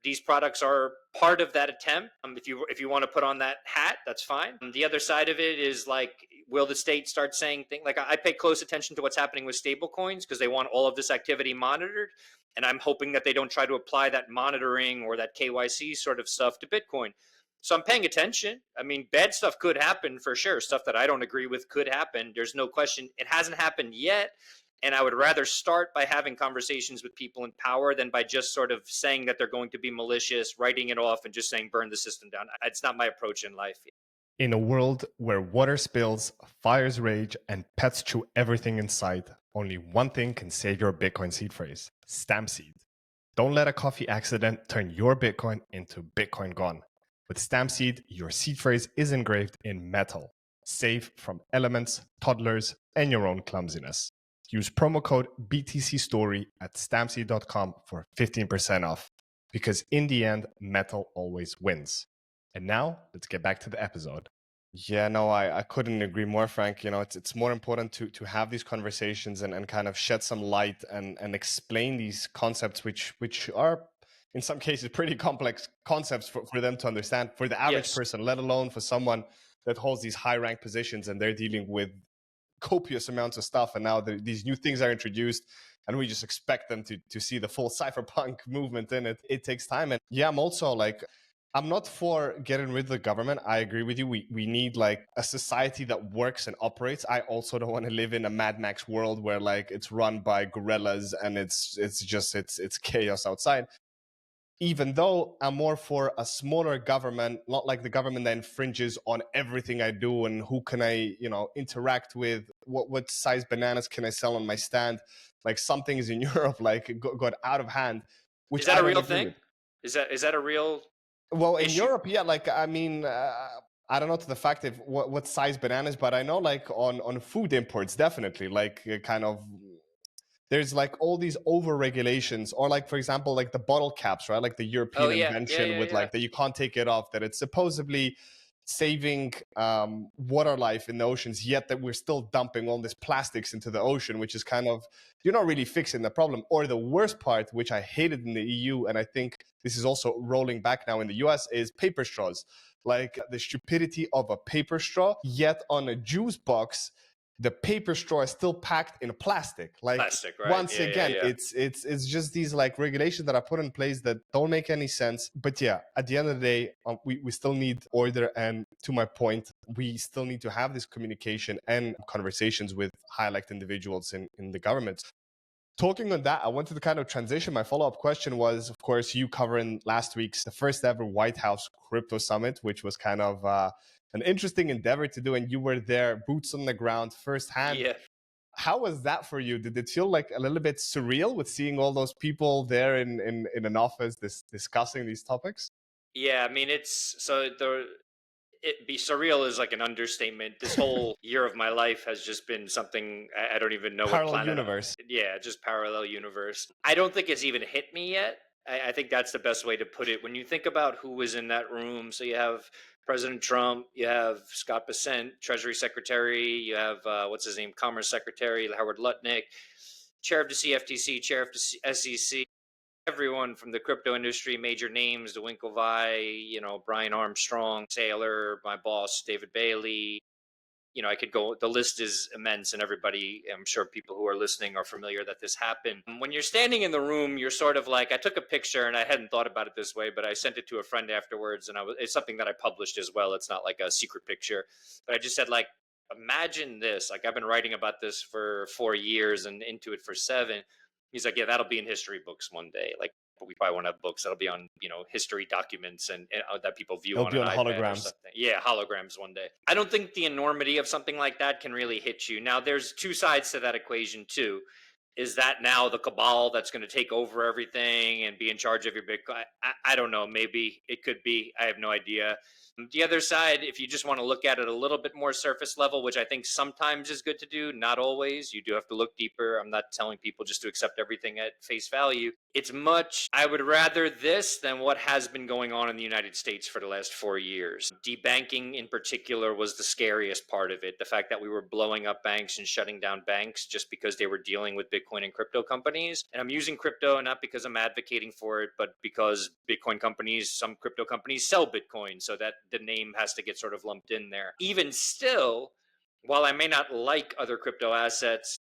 these products are part of that attempt. If you want to put on that hat, that's fine. The other side of it is like, will the state start saying things like, I pay close attention to what's happening with stable coins because they want all of this activity monitored. And I'm hoping that they don't try to apply that monitoring or that KYC sort of stuff to Bitcoin. So I'm paying attention. I mean, bad stuff could happen for sure. Stuff that I don't agree with could happen. There's no question. It hasn't happened yet. And I would rather start by having conversations with people in power than by just sort of saying that they're going to be malicious, writing it off, and just saying burn the system down. It's not my approach in life. In a world where water spills, fires rage, and pets chew everything in sight, only one thing can save your Bitcoin seed phrase: stamp seed. Don't let a coffee accident turn your Bitcoin into Bitcoin gone. With stamp seed, your seed phrase is engraved in metal, safe from elements, toddlers, and your own clumsiness. Use promo code BTCStory at stampseed.com for 15% off, because in the end, metal always wins. And now, let's get back to the episode. Yeah, no, I couldn't agree more, Frank. It's more important to have these conversations and kind of shed some light and explain these concepts, which are, in some cases, pretty complex concepts for them to understand, for the average person, let alone for someone that holds these high-rank positions and they're dealing with copious amounts of stuff, and now these new things are introduced and we just expect them to see the full cypherpunk movement in it. It takes time. And yeah, I'm not for getting rid of the government. I agree with you. We need like a society that works and operates. I also don't want to live in a Mad Max world where like it's run by gorillas and it's chaos outside. Even though I'm more for a smaller government, not like the government that infringes on everything I do and who can I, interact with, what size bananas can I sell on my stand. Like some things in Europe like got out of hand, which is that I a don't real agree thing? with. Is that a real Well, in issue? Europe, yeah, like I mean, I don't know to the fact of what size bananas, but I know like on food imports, definitely like kind of there's like all these over regulations, or like for example like the bottle caps, right? Like the Oh European yeah, invention with like that you can't take it off, that it's supposedly saving water life in the oceans, yet that we're still dumping all this plastics into the ocean, which is kind of, you're not really fixing the problem. Or the worst part, which I hated in the EU, and I think this is also rolling back now in the US, is paper straws. Like the stupidity of a paper straw, yet on a juice box the paper straw is still packed in plastic. Like plastic, right? once again, it's just these like regulations that are put in place that don't make any sense. But yeah, at the end of the day, we still need order. And to my point, we still need to have this communication and conversations with high-elect individuals in the government. Talking on that, I wanted to kind of transition. My follow-up question was, of course, you covering last week's the first ever White House Crypto Summit, which was kind of an interesting endeavor to do. And you were there, boots on the ground, firsthand. Yeah. How was that for you? Did it feel like a little bit surreal with seeing all those people there in an office discussing these topics? Yeah, I mean, it be surreal is like an understatement. This whole year of my life has just been something I don't even know what Parallel planet. universe. Yeah, just parallel universe. I don't think it's even hit me yet. I think that's the best way to put it. When you think about who was in that room, so you have President Trump, you have Scott Bessent, Treasury Secretary, you have what's his name, Commerce Secretary Howard Lutnick, Chair of the CFTC, Chair of the SEC. Everyone from the crypto industry, major names, the Winklevi, Brian Armstrong, Saylor, my boss, David Bailey. I could go, the list is immense, and everybody, I'm sure people who are listening are familiar that this happened. When you're standing in the room, you're sort of like, I took a picture and I hadn't thought about it this way, but I sent it to a friend afterwards, and it's something that I published as well. It's not like a secret picture, but I just said, like, imagine this. Like, I've been writing about this for 4 years and into it for 7. He's like, yeah, that'll be in history books one day. Like, we probably won't have books that'll be on, history documents and that people view It'll on be an on iPad or holograms. something. Yeah, holograms one day. I don't think the enormity of something like that can really hit you. Now, there's two sides to that equation too. Is that now the cabal that's going to take over everything and be in charge of your Bitcoin? I don't know. Maybe it could be. I have no idea. The other side, if you just want to look at it a little bit more surface level, which I think sometimes is good to do, not always. You do have to look deeper. I'm not telling people just to accept everything at face value. It's much, I would rather this than what has been going on in the United States for the last 4 years. Debanking in particular was the scariest part of it. The fact that we were blowing up banks and shutting down banks just because they were dealing with Bitcoin and crypto companies. And I'm using crypto not because I'm advocating for it, but because Bitcoin companies, some crypto companies sell Bitcoin, so that the name has to get sort of lumped in there. Even still, while I may not like other crypto assets,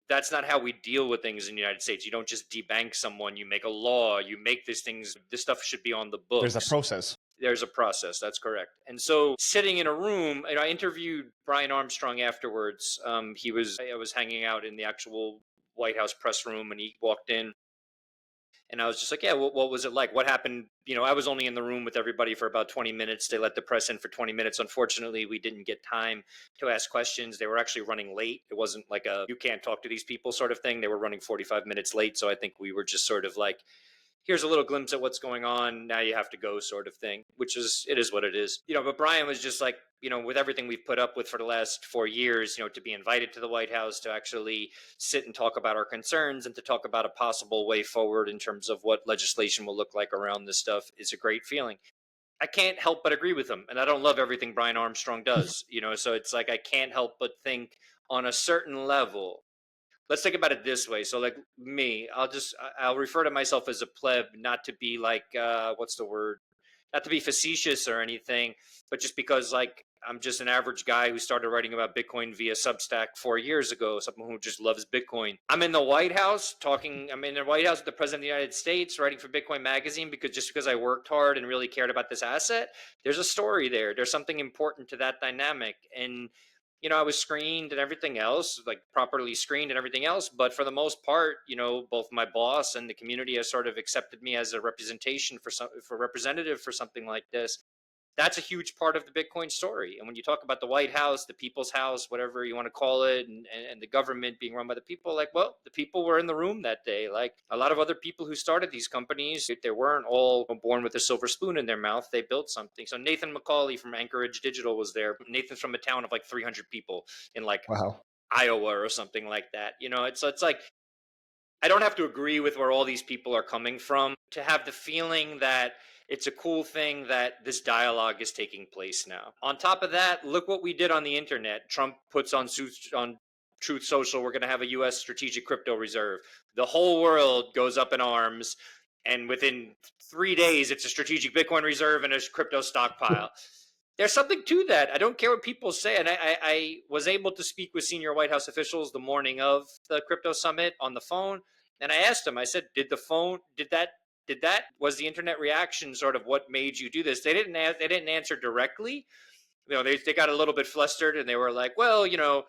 that's not how we deal with things in the United States. You don't just debank someone, you make a law, you make these things, this stuff should be on the books. There's a process. There's a process. That's correct. And so sitting in a room, I interviewed Brian Armstrong afterwards. I was hanging out in the actual White House press room, and he walked in, and I was just like, yeah, what was it like? What happened? I was only in the room with everybody for about 20 minutes. They let the press in for 20 minutes. Unfortunately, we didn't get time to ask questions. They were actually running late. It wasn't like a, you can't talk to these people sort of thing. They were running 45 minutes late. So I think we were just sort of like, here's a little glimpse at what's going on. Now you have to go sort of thing, it is what it is. But Brian was just like, with everything we've put up with for the last 4 years, to be invited to the White House, to actually sit and talk about our concerns and to talk about a possible way forward in terms of what legislation will look like around this stuff is a great feeling. I can't help but agree with him. And I don't love everything Brian Armstrong does, so it's like, I can't help but think on a certain level. Let's think about it this way. So like me, I'll refer to myself as a pleb, not to be like, what's the word? Not to be facetious or anything, but just because like I'm just an average guy who started writing about Bitcoin via Substack 4 years ago, someone who just loves Bitcoin. I'm in the White House with the President of the United States writing for Bitcoin Magazine because I worked hard and really cared about this asset. There's a story there. There's something important to that dynamic. And I was screened and everything else, like properly screened and everything else. But for the most part, both my boss and the community has sort of accepted me as a representative for something like this. That's a huge part of the Bitcoin story. And when you talk about the White House, the people's house, whatever you want to call it, and the government being run by the people, like, well, the people were in the room that day. Like a lot of other people who started these companies, they weren't all born with a silver spoon in their mouth. They built something. So Nathan McCauley from Anchorage Digital was there. Nathan's from a town of like 300 people in like Wow. Iowa or something like that. It's like, I don't have to agree with where all these people are coming from to have the feeling that it's a cool thing that this dialogue is taking place now. On top of that, look what we did on the internet. Trump puts on Truth Social, we're going to have a U.S. strategic crypto reserve. The whole world goes up in arms, and within 3 days, it's a strategic Bitcoin reserve and a crypto stockpile. There's something to that. I don't care what people say. And I was able to speak with senior White House officials the morning of the crypto summit on the phone. And I asked them, I said, was the internet reaction sort of what made you do this? They didn't answer directly. They got a little bit flustered and they were like, well, well,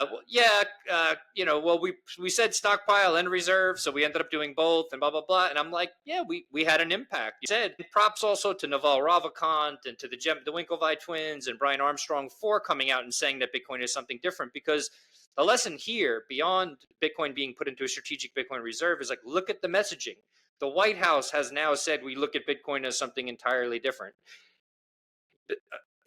we said stockpile and reserve, so we ended up doing both and blah, blah, blah. And I'm like, yeah, we had an impact. You said props also to Naval Ravikant and to the Winklevi twins and Brian Armstrong for coming out and saying that Bitcoin is something different, because the lesson here, beyond Bitcoin being put into a strategic Bitcoin reserve, is like, look at the messaging. The White House has now said we look at Bitcoin as something entirely different.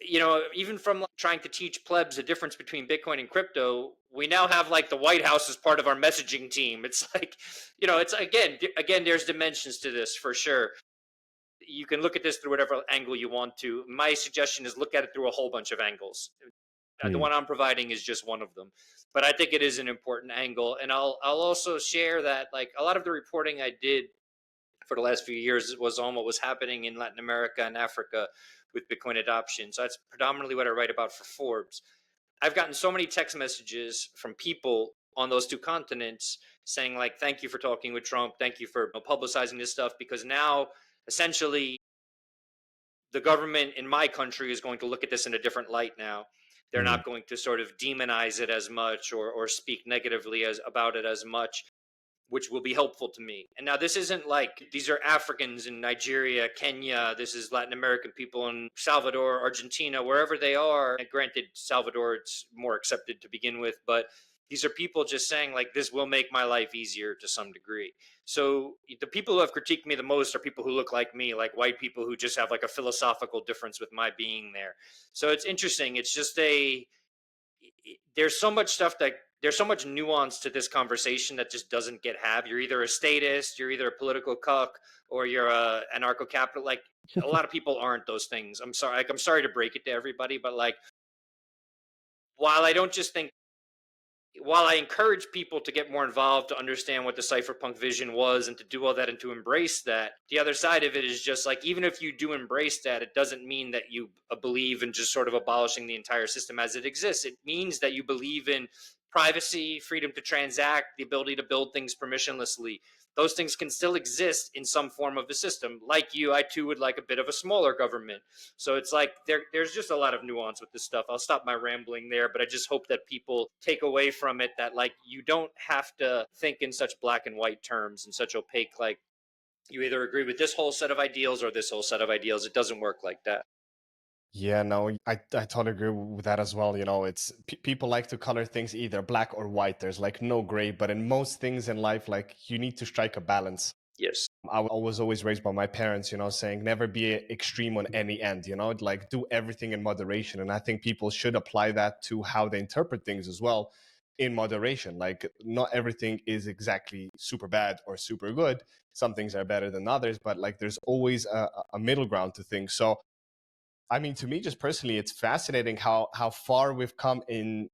Even from trying to teach plebs the difference between Bitcoin and crypto, we now have like the White House as part of our messaging team. It's like, it's again, there's dimensions to this for sure. You can look at this through whatever angle you want to. My suggestion is look at it through a whole bunch of angles. The one I'm providing is just one of them, but I think it is an important angle. And I'll also share that like a lot of the reporting I did for the last few years was on what was happening in Latin America and Africa with Bitcoin adoption. So that's predominantly what I write about for Forbes. I've gotten so many text messages from people on those two continents saying like, thank you for talking with Trump. Thank you for publicizing this stuff, because now essentially the government in my country is going to look at this in a different light now. They're not going to sort of demonize it as much or speak negatively about it as much, which will be helpful to me. And now this isn't like, these are Africans in Nigeria, Kenya, this is Latin American people in Salvador, Argentina, wherever they are. And granted, Salvador, it's more accepted to begin with, but These are people just saying like, this will make my life easier to some degree. So the people who have critiqued me the most are people who look like me, like white people who just have like a philosophical difference with my being there. So it's interesting. It's just there's so much stuff that there's so much nuance to this conversation that just doesn't get have. You're either a statist, you're either a political cuck, or you're a anarcho-capital. Like a lot of people aren't those things. I'm sorry. Like I'm sorry to break it to everybody, but like while I don't just think while I encourage people to get more involved, to understand what the cypherpunk vision was and to do all that and to embrace that, the other side of it is just like, even if you do embrace that, it doesn't mean that you believe in just sort of abolishing the entire system as it exists. It means that you believe in privacy, freedom to transact, the ability to build things permissionlessly. Those things can still exist in some form of the system. Like you, I too would like a bit of a smaller government. So it's like there's just a lot of nuance with this stuff. I'll stop my rambling there, but I just hope that people take away from it that like you don't have to think in such black and white terms and such opaque, like you either agree with this whole set of ideals or this whole set of ideals. It doesn't work like that. Yeah, no, I totally agree with that as well. You know, it's people like to color things either black or white. There's like no gray, but in most things in life, like you need to strike a balance. Yes. I was always raised by my parents, you know, saying never be extreme on any end, you know, like do everything in moderation. And I think people should apply that to how they interpret things as well, in moderation. Like not everything is exactly super bad or super good. Some things are better than others, but like there's always a middle ground to things. So I mean, to me, just personally, it's fascinating how far we've come in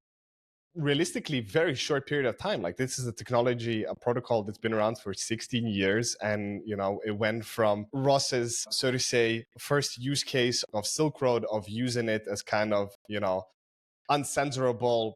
realistically very short period of time. Like this is a technology, a protocol that's been around for 16 years, and you know it went from Ross's, so to say, first use case of Silk Road of using it as kind of, you know, uncensorable,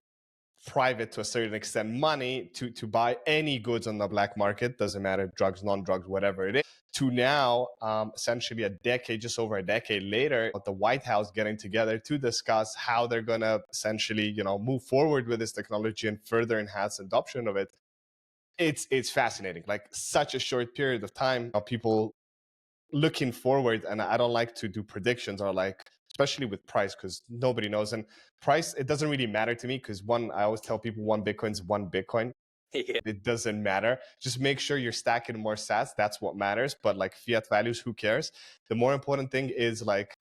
private to a certain extent money to buy any goods on the black market, doesn't matter, drugs, non-drugs, whatever it is, to now essentially a decade, just over a decade later, the White House getting together to discuss how they're going to essentially, you know, move forward with this technology and further enhance adoption of it. It's fascinating. Like such a short period of time, people looking forward. And I don't like to do predictions or like, especially with price, because nobody knows. And price, it doesn't really matter to me because one, I always tell people one Bitcoin is one Bitcoin. Yeah. It doesn't matter. Just make sure you're stacking more sats. That's what matters. But like fiat values, who cares? The more important thing is like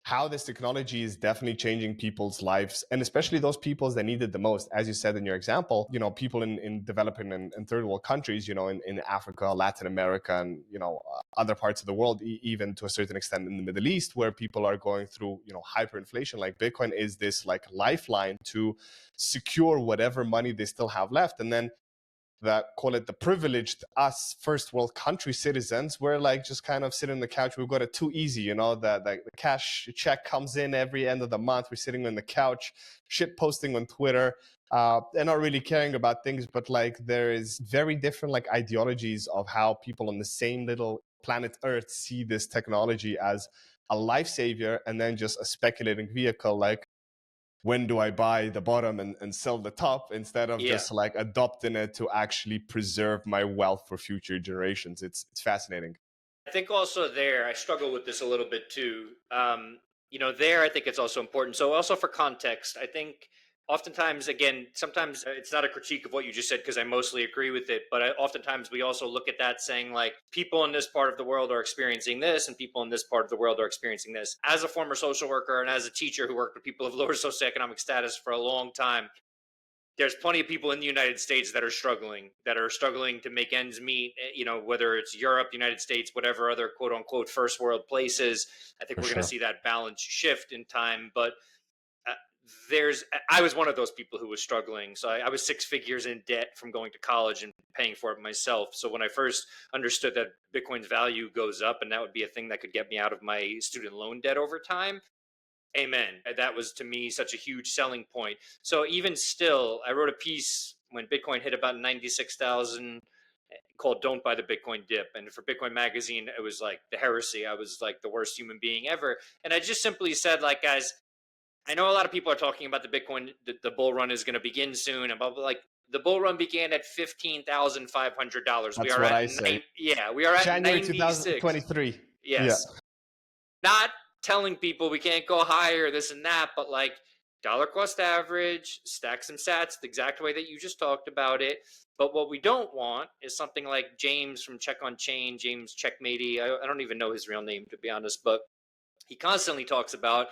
how this technology is definitely changing people's lives, and especially those people that need it the most. As you said in your example, you know, people in developing and third world countries, you know, in Africa, Latin America, and, you know, other parts of the world, even to a certain extent in the Middle East, where people are going through, you know, hyperinflation. Like Bitcoin is this like lifeline to secure whatever money they still have left. And then that, call it the privileged us first world country citizens, we're like just kind of sitting on the couch. We've got it too easy, you know, that the cash check comes in every end of the month. We're sitting on the couch, shit posting on Twitter, and not really caring about things. But like there is very different like ideologies of how people on the same little planet Earth see this technology as a life savior and then just a speculating vehicle. Like, when do I buy the bottom and sell the top, instead of just like adopting it to actually preserve my wealth for future generations. It's fascinating. I think also there, I struggle with this a little bit too. You know, there, I think it's also important. So, also for context, I think oftentimes, again, sometimes it's not a critique of what you just said because I mostly agree with it, but oftentimes we also look at that saying, like, people in this part of the world are experiencing this, and people in this part of the world are experiencing this. As a former social worker and as a teacher who worked with people of lower socioeconomic status for a long time, there's plenty of people in the United States that are struggling to make ends meet, you know, whether it's Europe, United States, whatever other quote unquote first world places. I think For we're going to sure. see that balance shift in time. But uh, I was one of those people who was struggling. So I was six figures in debt from going to college and paying for it myself. So when I first understood that Bitcoin's value goes up and that would be a thing that could get me out of my student loan debt over time, amen. That was to me such a huge selling point. So even still, I wrote a piece when Bitcoin hit about 96,000 called Don't Buy the Bitcoin Dip. And for Bitcoin Magazine, it was like the heresy. I was like the worst human being ever. And I just simply said, like, guys, I know a lot of people are talking about the Bitcoin, the bull run is going to begin soon. And blah, blah, like, the bull run began at $15,500. We That's are what at I say. we are at January 96. 2023. Yeah. Yes. Not telling people we can't go higher, this and that, but like dollar cost average, stack some sats the exact way that you just talked about it. But what we don't want is something like James from Check on Chain, James Checkmatey. I don't even know his real name, to be honest, but he constantly talks about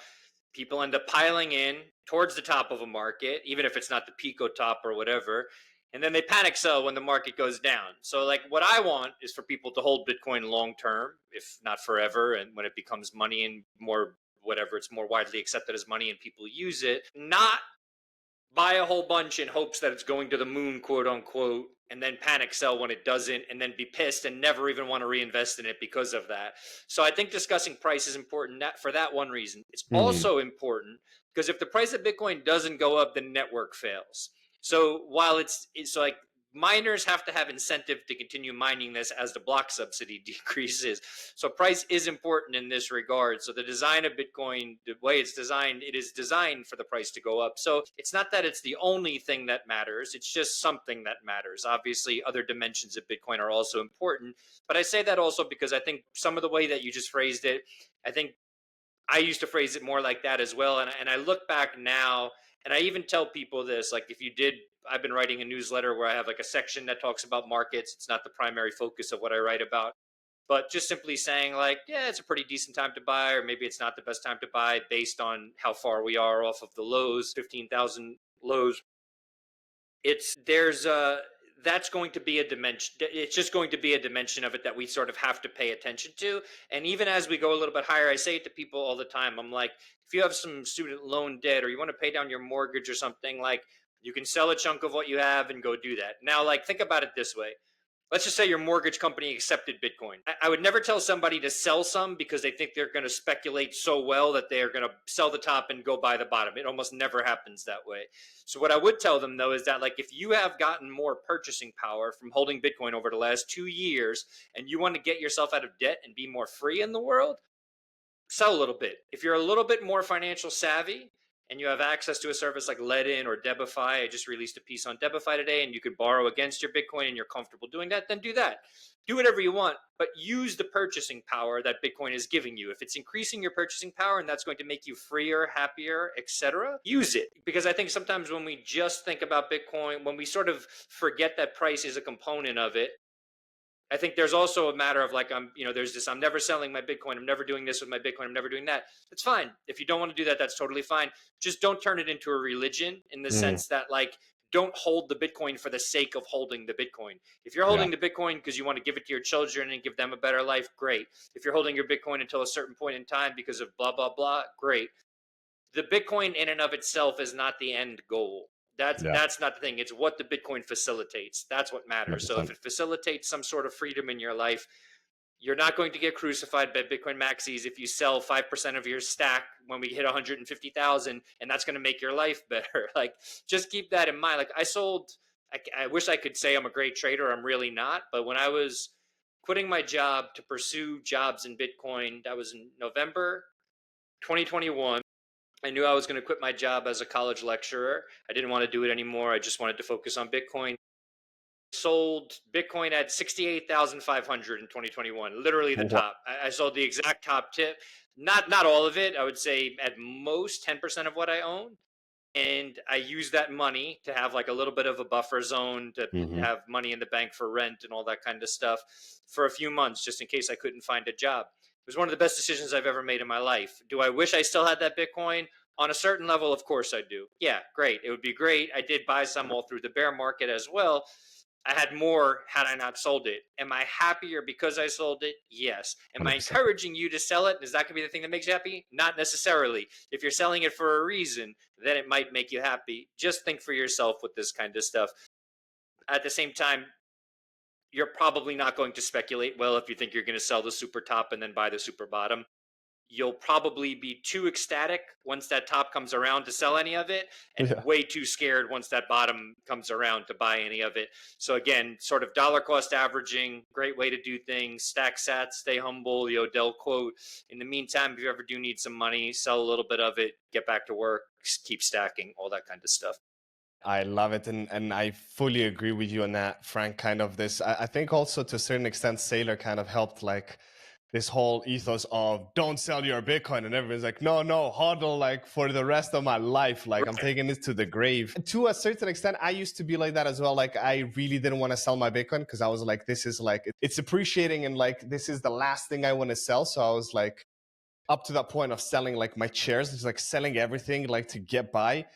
people end up piling in towards the top of a market, even if it's not the Pico top or whatever. And then they panic sell when the market goes down. So, like, what I want is for people to hold Bitcoin long term, if not forever. And when it becomes money and more, whatever, it's more widely accepted as money and people use it, not buy a whole bunch in hopes that it's going to the moon, quote unquote, and then panic sell when it doesn't, and then be pissed and never even want to reinvest in it because of that. So I think discussing price is important for that one reason. It's also important because if the price of Bitcoin doesn't go up, the network fails. So while it's like miners have to have incentive to continue mining this as the block subsidy decreases. So price is important in this regard. So the design of Bitcoin, the way it's designed, it is designed for the price to go up. So it's not that it's the only thing that matters. It's just something that matters. Obviously, other dimensions of Bitcoin are also important. But I say that also because I think some of the way that you just phrased it, I think I used to phrase it more like that as well. And I look back now, and I even tell people this, like if you did, I've been writing a newsletter where I have like a section that talks about markets. It's not the primary focus of what I write about, but just simply saying like, yeah, it's a pretty decent time to buy, or maybe it's not the best time to buy based on how far we are off of the lows, 15,000 lows. That's going to be a dimension. It's just going to be a dimension of it that we sort of have to pay attention to. And even as we go a little bit higher, I say it to people all the time. I'm like, if you have some student loan debt or you want to pay down your mortgage or something, like you can sell a chunk of what you have and go do that. Now, like think about it this way. Let's just say your mortgage company accepted Bitcoin. I would never tell somebody to sell some because they think they're going to speculate so well that they are going to sell the top and go buy the bottom. It almost never happens that way. So what I would tell them though is that like if you have gotten more purchasing power from holding Bitcoin over the last 2 years and you want to get yourself out of debt and be more free in the world, sell a little bit. If you're a little bit more financial savvy and you have access to a service like Let-In or Debify, I just released a piece on Debify today, and you could borrow against your Bitcoin and you're comfortable doing that, then do that. Do whatever you want, but use the purchasing power that Bitcoin is giving you. If it's increasing your purchasing power and that's going to make you freer, happier, etc., use it. Because I think sometimes when we just think about Bitcoin, when we sort of forget that price is a component of it, I think there's also a matter of like, there's this, I'm never selling my Bitcoin. I'm never doing this with my Bitcoin. I'm never doing that. That's fine. If you don't want to do that, that's totally fine. Just don't turn it into a religion in the sense that like, don't hold the Bitcoin for the sake of holding the Bitcoin. If you're holding the Bitcoin because you want to give it to your children and give them a better life, great. If you're holding your Bitcoin until a certain point in time because of blah, blah, blah, great. The Bitcoin in and of itself is not the end goal. That's not the thing. It's what the Bitcoin facilitates. That's what matters. 100%. So if it facilitates some sort of freedom in your life, you're not going to get crucified by Bitcoin maxis if you sell 5% of your stack when we hit 150,000, and that's going to make your life better. Like, just keep that in mind. Like I wish I could say I'm a great trader. I'm really not. But when I was quitting my job to pursue jobs in Bitcoin, that was in November 2021. I knew I was going to quit my job as a college lecturer. I didn't want to do it anymore. I just wanted to focus on Bitcoin. Sold Bitcoin at 68,500 in 2021, literally the top. I sold the exact top tip. Not all of it. I would say at most 10% of what I own. And I used that money to have like a little bit of a buffer zone to have money in the bank for rent and all that kind of stuff for a few months, just in case I couldn't find a job. It was one of the best decisions I've ever made in my life. Do I wish I still had that Bitcoin? On a certain level, of course I do. Yeah, great. It would be great. I did buy some all through the bear market as well. I had more had I not sold it. Am I happier because I sold it? Yes. Am 100%. I encouraging you to sell it? Is that going to be the thing that makes you happy? Not necessarily. If you're selling it for a reason, then it might make you happy. Just think for yourself with this kind of stuff. At the same time, you're probably not going to speculate well if you think you're going to sell the super top and then buy the super bottom. You'll probably be too ecstatic once that top comes around to sell any of it, and way too scared once that bottom comes around to buy any of it. So again, sort of dollar cost averaging, great way to do things. Stack sats, stay humble, the Odell quote. In the meantime, if you ever do need some money, sell a little bit of it, get back to work, keep stacking, all that kind of stuff. I love it. And I fully agree with you on that, Frank. Kind of this, I think also to a certain extent, Saylor kind of helped like this whole ethos of don't sell your Bitcoin, and everyone's like, no, hodl like for the rest of my life. Like I'm taking this to the grave. To a certain extent, I used to be like that as well. Like I really didn't want to sell my Bitcoin because I was like, this is like, it's appreciating and like, this is the last thing I want to sell. So I was like, up to that point of selling like my shares, it's like selling everything like to get by.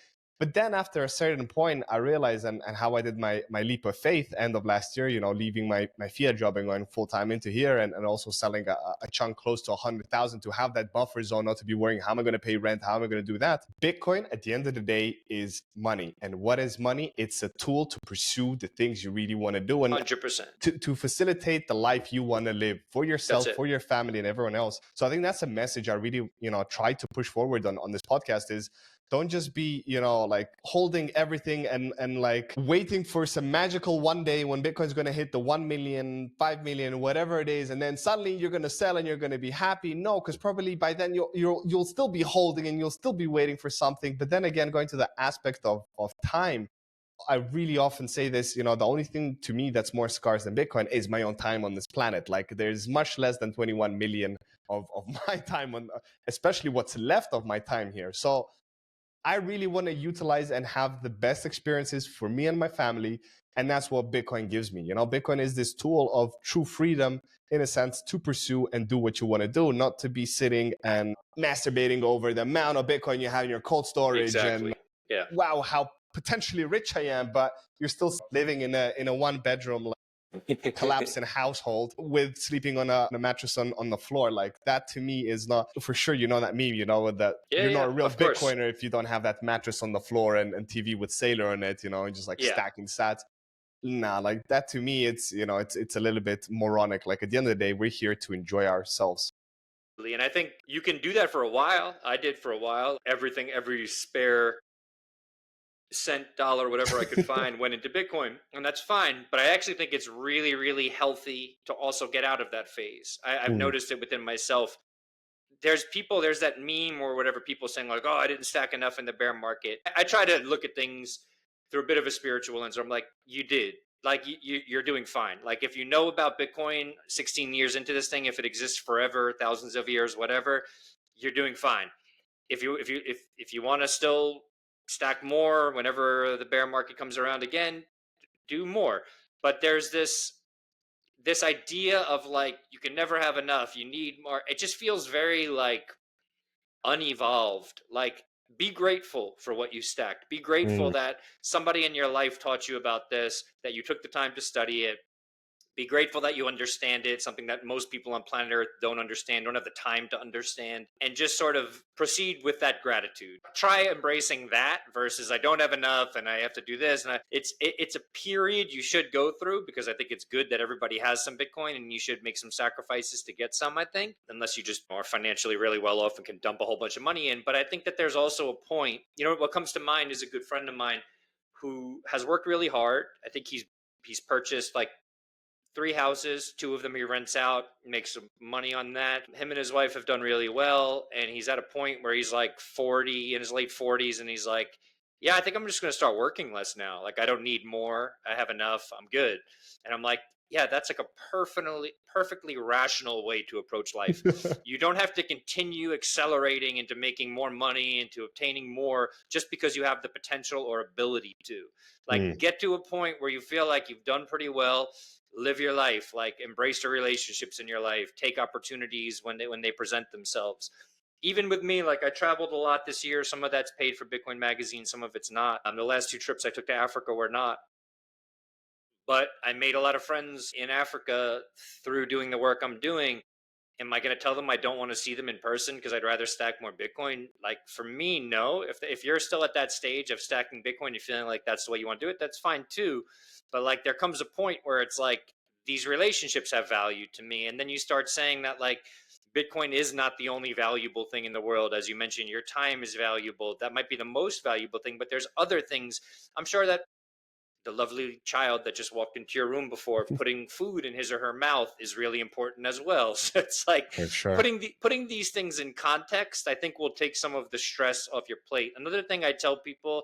But then after a certain point, I realized and how I did my leap of faith end of last year, leaving my fiat job and going full time into here and also selling a chunk close to 100,000 to have that buffer zone, not to be worrying, how am I going to pay rent? How am I going to do that? Bitcoin at the end of the day is money. And what is money? It's a tool to pursue the things you really want to do. And 100%. To facilitate the life you want to live for yourself, for your family and everyone else. So I think that's a message I really, try to push forward on this podcast is, don't just be, like holding everything and like waiting for some magical one day when Bitcoin's going to hit the 1 million, 5 million, whatever it is. And then suddenly you're going to sell and you're going to be happy. No, because probably by then you'll still be holding and you'll still be waiting for something. But then again, going to the aspect of time, I really often say this, the only thing to me that's more scarce than Bitcoin is my own time on this planet. Like there's much less than 21 million of my time on, especially what's left of my time here. So I really want to utilize and have the best experiences for me and my family. And that's what Bitcoin gives me. Bitcoin is this tool of true freedom, in a sense, to pursue and do what you want to do, not to be sitting and masturbating over the amount of Bitcoin you have in your cold storage. Exactly. And wow, how potentially rich I am, but you're still living in a one bedroom collapsing household with sleeping on a mattress on the floor. Like that to me is not, for sure, that meme, that you're not a real Bitcoiner if you don't have that mattress on the floor and TV with Sailor on it, and just like stacking sats. Nah, like that to me, it's, it's a little bit moronic. Like at the end of the day, we're here to enjoy ourselves. And I think you can do that for a while. I did for a while. Every spare cent, dollar, whatever I could find went into Bitcoin, and that's fine. But I actually think it's really, really healthy to also get out of that phase. I've noticed it within myself. There's that meme or whatever, people saying like, oh, I didn't stack enough in the bear market. I try to look at things through a bit of a spiritual lens. I'm like, you did. Like you're doing fine. Like if you know about Bitcoin 16 years into this thing, if it exists forever, thousands of years, whatever, you're doing fine. If you want to still stack more whenever the bear market comes around again, do more. But there's this idea of like, you can never have enough, you need more. It just feels very like unevolved. Like, be grateful for what you stacked. Be grateful that somebody in your life taught you about this, that you took the time to study it. Be grateful that you understand it, something that most people on planet Earth don't understand, don't have the time to understand, and just sort of proceed with that gratitude. Try embracing that versus I don't have enough and I have to do this. And it's a period you should go through, because I think it's good that everybody has some Bitcoin and you should make some sacrifices to get some, I think, unless you just are financially really well off and can dump a whole bunch of money in. But I think that there's also a point, what comes to mind is a good friend of mine who has worked really hard. I think he's purchased like 3 houses, 2 of them he rents out, makes some money on that. Him and his wife have done really well, and he's at a point where he's like 40, in his late 40s, and he's like, yeah, I think I'm just going to start working less now. Like, I don't need more. I have enough. I'm good. And I'm like, yeah, that's like a perfectly rational way to approach life. You don't have to continue accelerating into making more money, into obtaining more, just because you have the potential or ability to. Like, get to a point where you feel like you've done pretty well. Live your life, like embrace the relationships in your life, take opportunities when they present themselves. Even with me, like I traveled a lot this year. Some of that's paid for Bitcoin Magazine, some of it's not. The last 2 trips I took to Africa were not. But I made a lot of friends in Africa through doing the work I'm doing. Am I going to tell them I don't want to see them in person because I'd rather stack more Bitcoin? Like, for me, no. If you're still at that stage of stacking Bitcoin, you're feeling like that's the way you want to do it, that's fine too. But like, there comes a point where it's like, these relationships have value to me. And then you start saying that like, Bitcoin is not the only valuable thing in the world. As you mentioned, your time is valuable. That might be the most valuable thing, but there's other things. I'm sure that the lovely child that just walked into your room before, putting food in his or her mouth is really important as well. So it's like, putting these things in context, I think will take some of the stress off your plate. Another thing I tell people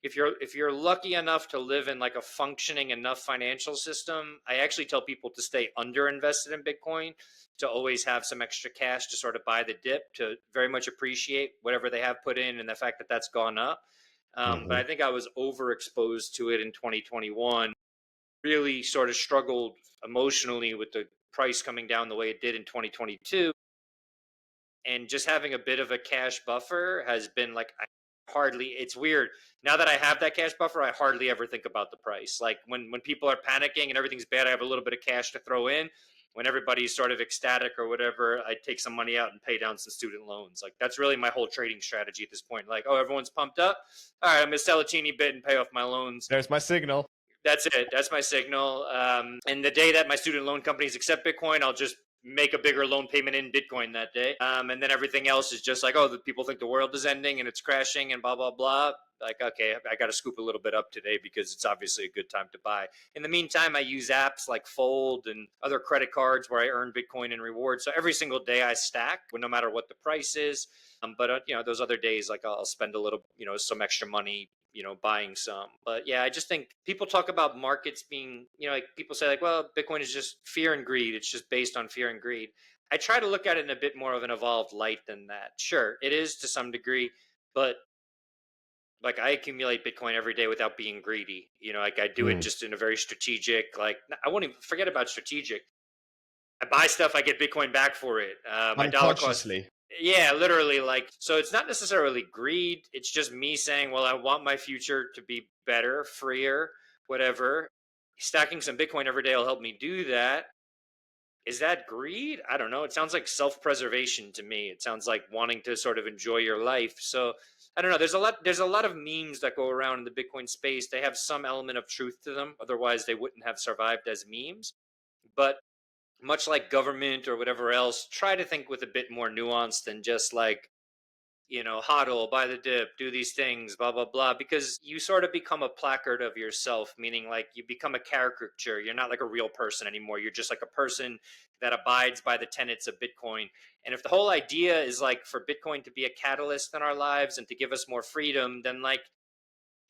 if you're lucky enough to live in like a functioning enough financial system, I actually tell people to stay under invested in Bitcoin, to always have some extra cash to sort of buy the dip, to very much appreciate whatever they have put in and the fact that that's gone up. But Hmm. I think I was overexposed to it in 2021. Really sort of struggled emotionally with the price coming down the way it did in 2022, and just having a bit of a cash buffer has been like, I hardly, it's weird, now that I have that cash buffer, I hardly ever think about the price. Like when people are panicking and everything's bad, I have a little bit of cash to throw in. When everybody's sort of ecstatic or whatever, I take some money out and pay down some student loans. Like that's really my whole trading strategy at this point. Like, oh, everyone's pumped up, all right, I'm gonna sell a teeny bit and pay off my loans. There's my signal. That's it. That's my signal. And the day that my student loan companies accept Bitcoin, I'll just make a bigger loan payment in Bitcoin that day. And then everything else is just like, oh, the people think the world is ending and it's crashing and blah, blah, blah. Like, okay, I got to scoop a little bit up today because it's obviously a good time to buy. In the meantime, I use apps like Fold and other credit cards where I earn Bitcoin and rewards. So every single day I stack, no matter what the price is. But those other days, like I'll spend a little, some extra money, buying some. But yeah, I just think people talk about markets being, like people say like, well, Bitcoin is just fear and greed. It's just based on fear and greed. I try to look at it in a bit more of an evolved light than that. Sure, it is to some degree, but like I accumulate Bitcoin every day without being greedy. Like I do it Hmm. just in a very strategic, like I won't even forget about strategic. I buy stuff, I get Bitcoin back for it. My dollar cost. Unconsciously. Yeah, literally. Like, so it's not necessarily greed. It's just me saying, well, I want my future to be better, freer, whatever. Stacking some Bitcoin every day will help me do that. Is that greed? I don't know. It sounds like self-preservation to me. It sounds like wanting to sort of enjoy your life. So I don't know. There's a lot of memes that go around in the Bitcoin space. They have some element of truth to them. Otherwise, they wouldn't have survived as memes. But much like government or whatever else, try to think with a bit more nuance than just like, hodl, buy the dip, do these things, blah, blah, blah, because you sort of become a placard of yourself, meaning like you become a caricature. You're not like a real person anymore. You're just like a person that abides by the tenets of Bitcoin. And if the whole idea is like for Bitcoin to be a catalyst in our lives and to give us more freedom, then like,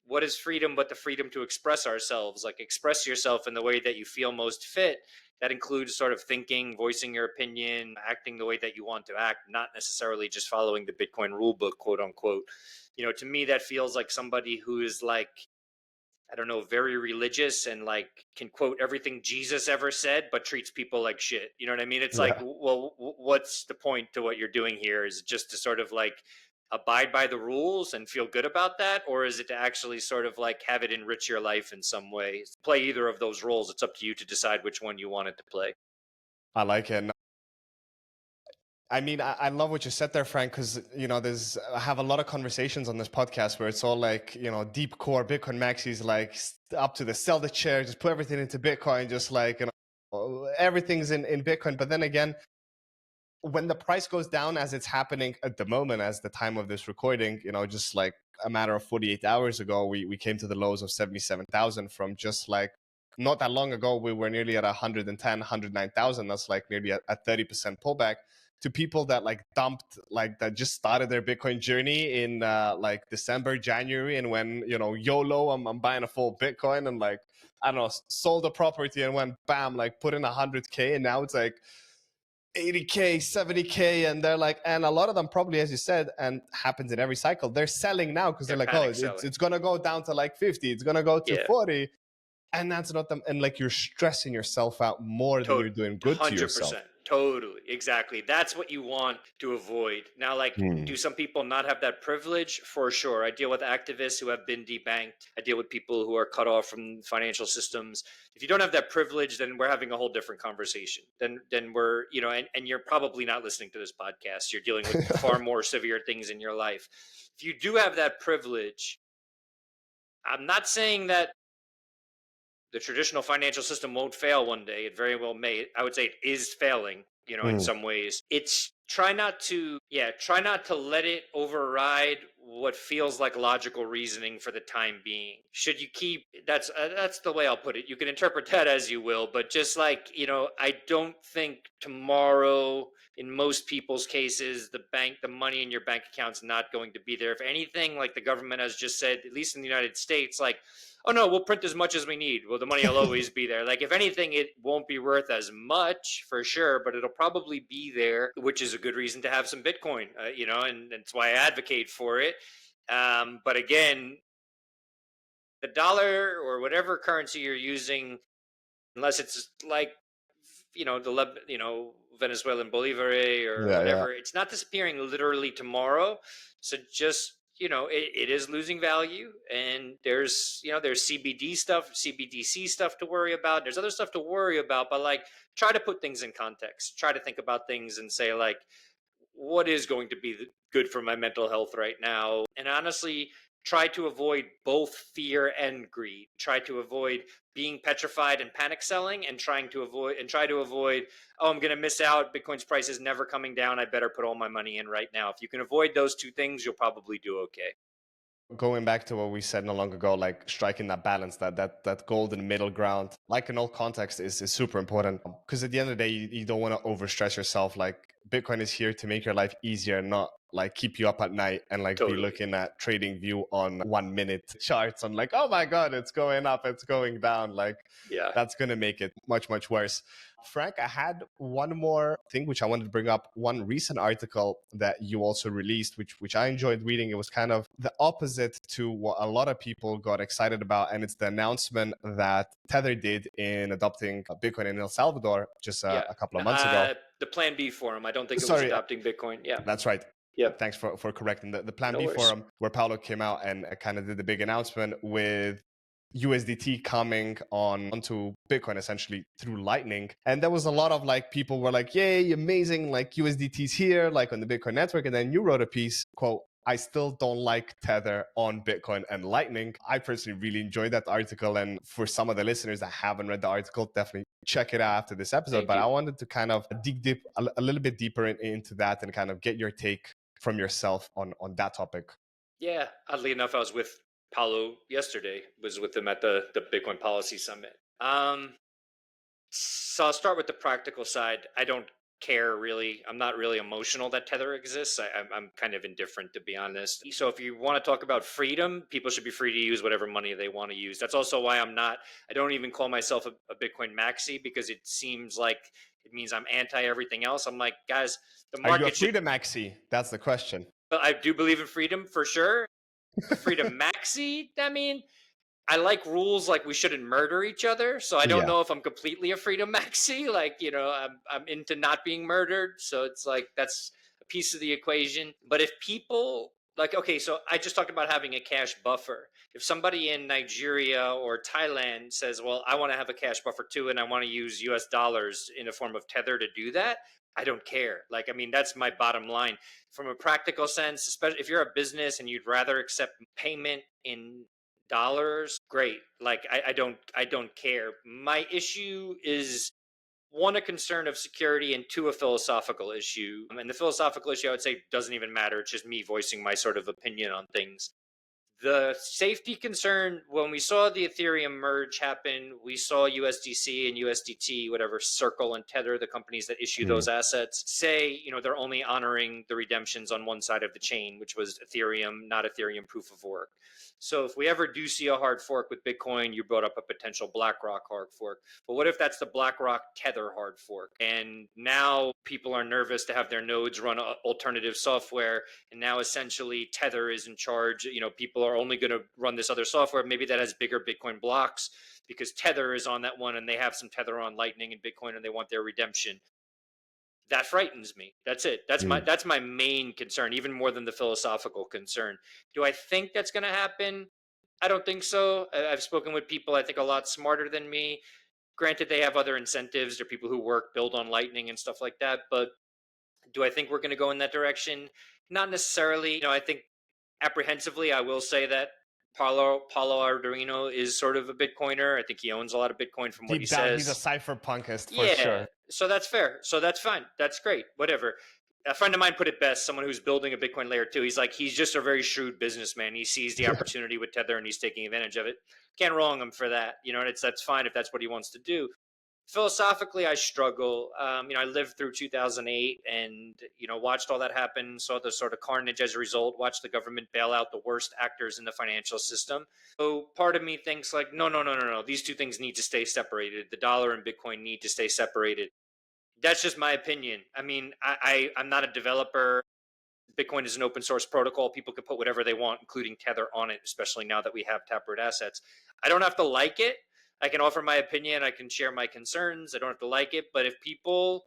what is freedom but the freedom to express ourselves? Like express yourself in the way that you feel most fit. That includes sort of thinking, voicing your opinion, acting the way that you want to act, not necessarily just following the Bitcoin rule book, quote unquote. To me, that feels like somebody who is like, I don't know, very religious and like can quote everything Jesus ever said, but treats people like shit. You know what I mean? It's like, Yeah. well, what's the point to what you're doing here? Is it just to sort of like abide by the rules and feel good about that? Or is it to actually sort of like have it enrich your life in some way? Play either of those roles. It's up to you to decide which one you want it to play. I like it. I mean, I love what you said there, Frank, because, I have a lot of conversations on this podcast where it's all like, deep core Bitcoin maxis, like up to the sell the chair, just put everything into Bitcoin, just like, everything's in Bitcoin. But then again, when the price goes down as it's happening at the moment, as the time of this recording, just like a matter of 48 hours ago, we came to the lows of 77,000 from just like not that long ago. We were nearly at 110, 109,000. That's like nearly a 30% pullback to people that like dumped, like that just started their Bitcoin journey in like December, January. And when, YOLO, I'm buying a full Bitcoin and like, I don't know, sold a property and went bam, like put in 100K. And now it's like, 80K, 70K, and they're like, and a lot of them probably, as you said, and happens in every cycle, they're selling now because They're they're like, oh, panic it's selling. it's gonna go down to like 50, it's gonna go to Yeah. 40, and that's not them, and like you're stressing yourself out more than you're Totally. doing good to yourself. 100%. Totally. Exactly. That's what you want to avoid. Now, like, Hmm. do some people not have that privilege? For sure. I deal with activists who have been debanked. I deal with people who are cut off from financial systems. If you don't have that privilege, then we're having a whole different conversation. Then we're, and you're probably not listening to this podcast. You're dealing with far more severe things in your life. If you do have that privilege, I'm not saying that the traditional financial system won't fail one day. It very well may. I would say it is failing, in Hmm. some ways. It's try not to let it override what feels like logical reasoning for the time being. Should you keep that's the way I'll put it. You can interpret that as you will, but just like, I don't think tomorrow in most people's cases the money in your bank account's not going to be there. If anything, like the government has just said, at least in the United States, like, oh no, we'll print as much as we need. Well, the money will always be there. Like, if anything, it won't be worth as much for sure, but it'll probably be there, which is a good reason to have some Bitcoin, and that's why I advocate for it. But again, the dollar or whatever currency you're using, unless it's like, Venezuelan Bolivar or Yeah, yeah. whatever, it's not disappearing literally tomorrow. So just, it is losing value, and there's CBD stuff, CBDC stuff to worry about. There's other stuff to worry about, but like, try to put things in context. Try to think about things and say, like, what is going to be good for my mental health right now? And honestly, try to avoid both fear and greed. Try to avoid being petrified and panic selling, and try to avoid, oh, I'm going to miss out. Bitcoin's price is never coming down. I better put all my money in right now. If you can avoid those two things, you'll probably do okay. Going back to what we said not long ago, like striking that balance, that golden middle ground, like in all context, is super important. Because at the end of the day, you don't want to overstress yourself. Like, Bitcoin is here to make your life easier, not like keep you up at night and like Totally. be looking at trading view on 1 minute charts on like, oh my God, it's going up, it's going down. Like, Yeah. that's going to make it much, much worse. Frank, I had one more thing which I wanted to bring up. One recent article that you also released, which I enjoyed reading. It was kind of the opposite to what a lot of people got excited about, and it's the announcement that Tether did in adopting Bitcoin in El Salvador just a couple of months ago. The Plan B forum. I don't think it was Sorry, adopting Bitcoin. Yeah. That's right. Yep. Thanks for correcting the Plan No B worries. forum, where Paolo came out and kind of did the big announcement with USDT coming onto Bitcoin essentially through Lightning. And there was a lot of like, people were like, yay, amazing, like USDT's here, like on the Bitcoin network. And then you wrote a piece, quote, I still don't like Tether on Bitcoin and Lightning. I personally really enjoyed that article. And for some of the listeners that haven't read the article, definitely check it out after this episode. But I wanted to kind of dig deep a little bit deeper into that and kind of get your take from yourself on that topic. Yeah. Oddly enough, I was with Paulo yesterday, was with them at the Bitcoin Policy Summit. So I'll start with the practical side. I don't care really. I'm not really emotional that Tether exists. I'm kind of indifferent, to be honest. So if you want to talk about freedom, people should be free to use whatever money they want to use. That's also why I don't even call myself a Bitcoin maxi, because it seems like it means I'm anti everything else. I'm like, guys, the market Are you a freedom maxi? That's the question. But I do believe in freedom for sure. Freedom maxi, I mean, I like rules, like we shouldn't murder each other. So I don't know if I'm completely a freedom maxi. Like, I'm into not being murdered. So it's like, that's a piece of the equation. But if people like, okay, so I just talked about having a cash buffer. If somebody in Nigeria or Thailand says, well, I want to have a cash buffer too, and I want to use US dollars in a form of Tether to do that, I don't care. Like, I mean, that's my bottom line. From a practical sense, especially if you're a business and you'd rather accept payment in dollars, great. Like, I don't care. My issue is, one, a concern of security, and two, a philosophical issue. And the philosophical issue, I would say, doesn't even matter. It's just me voicing my sort of opinion on things. The safety concern, when we saw the Ethereum merge happen, we saw USDC and USDT, whatever, Circle and Tether, the companies that issue those assets, say, they're only honoring the redemptions on one side of the chain, which was Ethereum, not Ethereum proof of work. So if we ever do see a hard fork with Bitcoin, you brought up a potential BlackRock hard fork. But what if that's the BlackRock Tether hard fork? And now people are nervous to have their nodes run alternative software. And now essentially Tether is in charge. People are only going to run this other software. Maybe that has bigger Bitcoin blocks because Tether is on that one, and they have some Tether on Lightning and Bitcoin, and they want their redemption. That frightens me. That's it. That's my main concern, even more than the philosophical concern. Do I think that's going to happen? I don't think so. I've spoken with people I think a lot smarter than me. Granted, they have other incentives. They're people who build on Lightning and stuff like that. But do I think we're going to go in that direction? Not necessarily. I think apprehensively, I will say that Paulo Arduino is sort of a Bitcoiner. I think he owns a lot of Bitcoin from what he says. He's a cypherpunkist for Yeah, sure. so that's fair. So that's fine. That's great. Whatever. A friend of mine put it best, someone who's building a Bitcoin layer 2. He's like, he's just a very shrewd businessman. He sees the opportunity with Tether and he's taking advantage of it. Can't wrong him for that. You know, and that's fine if that's what he wants to do. Philosophically, I struggle. You know, I lived through 2008 and, you know, watched all that happen, saw the sort of carnage as a result, watched the government bail out the worst actors in the financial system. So part of me thinks like, no. These two things need to stay separated. The dollar and Bitcoin need to stay separated. That's just my opinion. I mean, I'm not a developer. Bitcoin is an open source protocol. People can put whatever they want, including Tether, on it, especially now that we have Taproot assets. I don't have to like it. I can offer my opinion. I can share my concerns. I don't have to like it. But if people,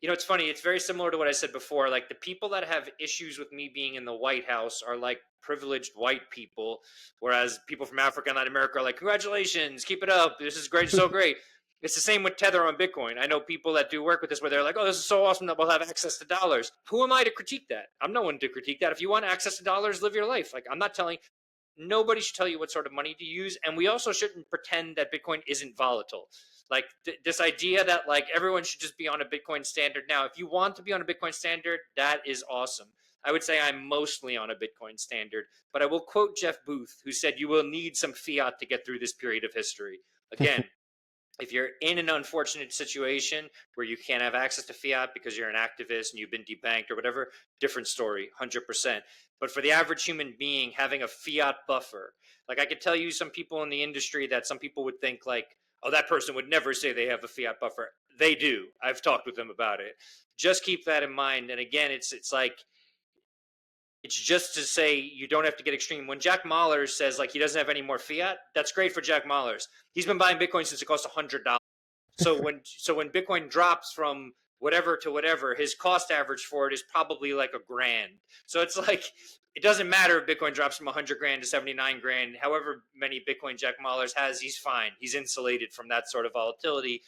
you know, it's funny. It's very similar to what I said before. Like the people that have issues with me being in the White House are like privileged white people, whereas people from Africa and Latin America are like, congratulations, keep it up. This is great, so great. It's the same with Tether on Bitcoin. I know people that do work with this where they're like, oh, this is so awesome that we'll have access to dollars. Who am I to critique that? I'm no one to critique that. If you want access to dollars, live your life. Like, I'm not telling, nobody should tell you what sort of money to use. And we also shouldn't pretend that Bitcoin isn't volatile. Like this idea that like everyone should just be on a Bitcoin standard. Now, if you want to be on a Bitcoin standard, that is awesome. I would say I'm mostly on a Bitcoin standard, but I will quote Jeff Booth, who said, you will need some fiat to get through this period of history. Again, if you're in an unfortunate situation where you can't have access to fiat because you're an activist and you've been debanked or whatever, different story, 100%. But for the average human being, having a fiat buffer, like I could tell you some people in the industry that some people would think like, oh, that person would never say they have a fiat buffer. They do. I've talked with them about it. Just keep that in mind. And again, it's like, it's just to say you don't have to get extreme. When Jack Mallers says like he doesn't have any more fiat, that's great for Jack Mallers. He's been buying Bitcoin since it cost $100. So when Bitcoin drops from whatever to whatever, his cost average for it is probably like $1,000. So it's like it doesn't matter if Bitcoin drops from 100 grand to 79 grand. However many Bitcoin Jack Mallers has, he's fine. He's insulated from that sort of volatility.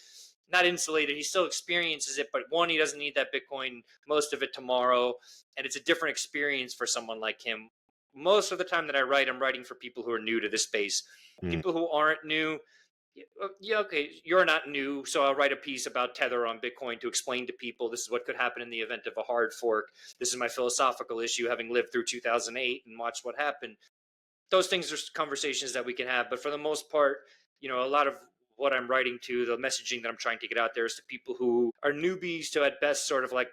Not insulated, he still experiences it, but one, he doesn't need that Bitcoin, most of it tomorrow, and it's a different experience for someone like him. Most of the time that I write, I'm writing for people who are new to this space. People who aren't new, yeah, okay, you're not new, so I'll write a piece about Tether on Bitcoin to explain to people this is what could happen in the event of a hard fork. This is my philosophical issue, having lived through 2008 and watched what happened. Those things are conversations that we can have, but for the most part, you know, a lot of what I'm writing to, the messaging that I'm trying to get out there is to people who are newbies to at best sort of like,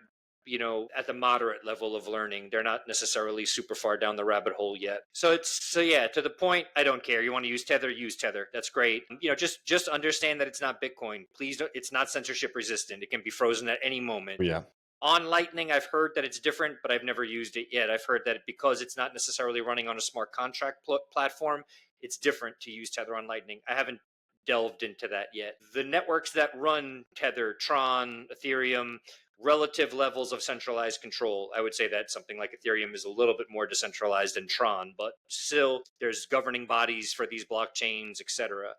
you know, at the moderate level of learning. They're not necessarily super far down the rabbit hole yet. So yeah, to the point, I don't care. You want to use Tether. That's great. You know, just understand that it's not Bitcoin. Please don't, it's not censorship resistant. It can be frozen at any moment. Yeah. On Lightning, I've heard that it's different, but I've never used it yet. I've heard that because it's not necessarily running on a smart contract platform, it's different to use Tether on Lightning. I haven't delved into that yet. The networks that run Tether, Tron, Ethereum, relative levels of centralized control. I would say that something like Ethereum is a little bit more decentralized than Tron, but still there's governing bodies for these blockchains, etc.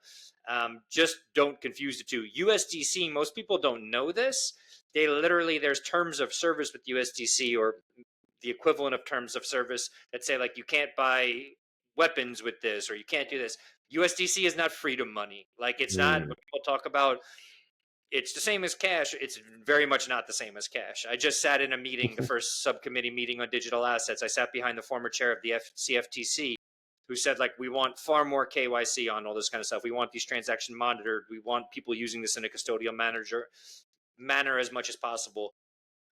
Just don't confuse the two. USDC, most people don't know this. They literally, there's terms of service with USDC or the equivalent of terms of service that say like you can't buy weapons with this or you can't do this. USDC is not freedom money. Like it's not what people talk about. It's the same as cash. It's very much not the same as cash. I just sat in a meeting, the first subcommittee meeting on digital assets. I sat behind the former chair of the CFTC who said like, we want far more KYC on all this kind of stuff. We want these transactions monitored. We want people using this in a custodial manner as much as possible.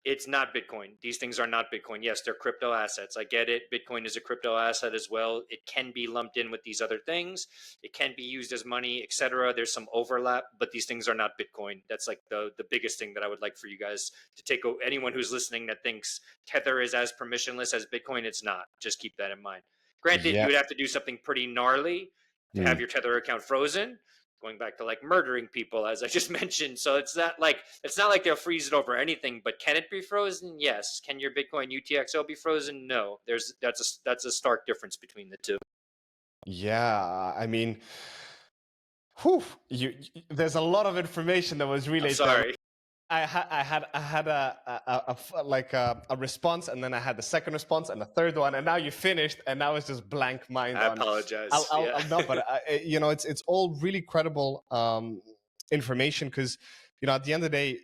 It's not Bitcoin. These things are not Bitcoin. Yes, they're crypto assets. I get it. Bitcoin is a crypto asset as well. It can be lumped in with these other things. It can be used as money, etc. There's some overlap, but these things are not Bitcoin. That's like the biggest thing that I would like for you guys to take. Anyone who's listening that thinks Tether is as permissionless as Bitcoin, it's not. Just keep that in mind. Granted, you would have to do something pretty gnarly to have your Tether account frozen. Going back to like murdering people, as I just mentioned. So it's not like they'll freeze it over anything, but can it be frozen? Yes. Can your Bitcoin UTXO be frozen? No. That's a stark difference between the two. Yeah, I mean, there's a lot of information that was relayed. Sorry. I had a response, and then I had the second response and the third one, and now you finished, and now it's just blank mind. I apologize. No, but you know, it's all really credible information because, you know, at the end of the day,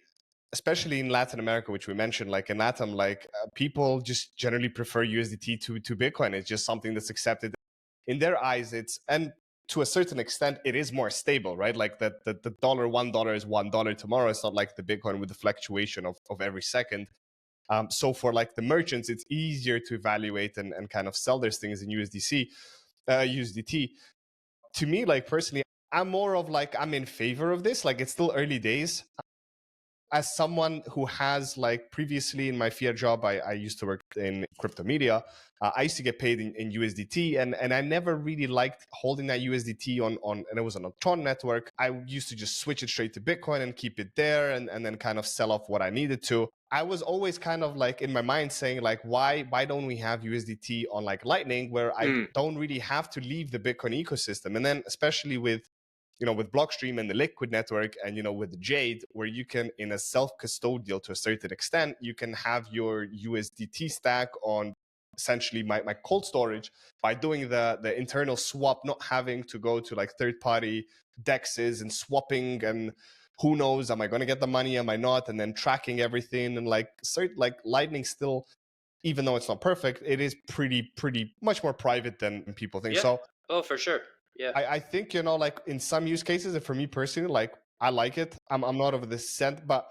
especially in Latin America, which we mentioned, like in Latin, like people just generally prefer USDT to Bitcoin. It's just something that's accepted in their eyes. It's, and to a certain extent, it is more stable, right? Like that the dollar, $1 is $1 tomorrow. It's not like the Bitcoin with the fluctuation of every second. So for like the merchants, it's easier to evaluate and kind of sell their things in USDT. To me, like personally, I'm more of like, I'm in favor of this. Like it's still early days. As someone who has like previously in my fiat job, I used to work in crypto media. I used to get paid in USDT, and I never really liked holding that USDT on and it was on a Tron network. I used to just switch it straight to Bitcoin and keep it there, and then kind of sell off what I needed to. I was always kind of like in my mind saying like, why don't we have USDT on like Lightning, where I don't really have to leave the Bitcoin ecosystem? And then especially with Blockstream and the Liquid network, and with the Jade, where you can, in a self-custodial to a certain extent, you can have your USDT stack on essentially my cold storage by doing the internal swap, not having to go to like third-party dexes and swapping, and who knows, am I going to get the money, am I not, and then tracking everything. And like Lightning still, even though it's not perfect, it is pretty much more private than people think. Yeah. So Oh, for sure. Yeah. I think, like in some use cases, and for me personally, like I like it. I'm not of the scent, but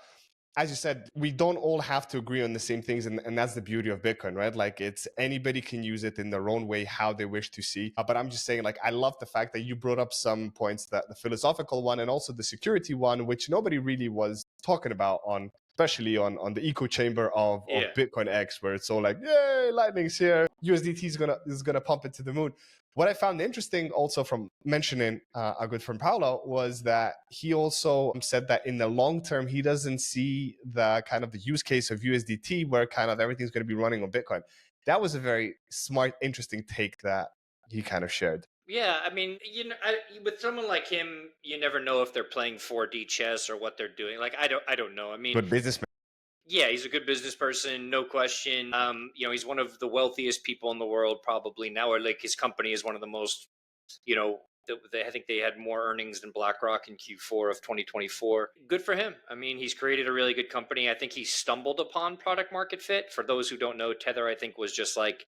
as you said, we don't all have to agree on the same things. And that's the beauty of Bitcoin, right? Like it's anybody can use it in their own way, how they wish to see. But I'm just saying, like, I love the fact that you brought up some points, that the philosophical one and also the security one, which nobody really was talking about on, especially on the echo chamber of Bitcoin X, where it's all like, yay, Lightning's here, USDT is gonna pump it to the moon. What I found interesting also from mentioning our good friend Paolo was that he also said that in the long term, he doesn't see the kind of the use case of USDT where kind of everything's going to be running on Bitcoin. That was a very smart, interesting take that he kind of shared. Yeah, I mean, with someone like him, you never know if they're playing 4D chess or what they're doing. Like, I don't know. I mean, Good businessman. Yeah, he's a good business person, no question. He's one of the wealthiest people in the world, probably now. Or like his company is one of the most, I think they had more earnings than BlackRock in Q4 of 2024. Good for him. I mean, he's created a really good company. I think he stumbled upon product market fit. For those who don't know, Tether, I think, was just like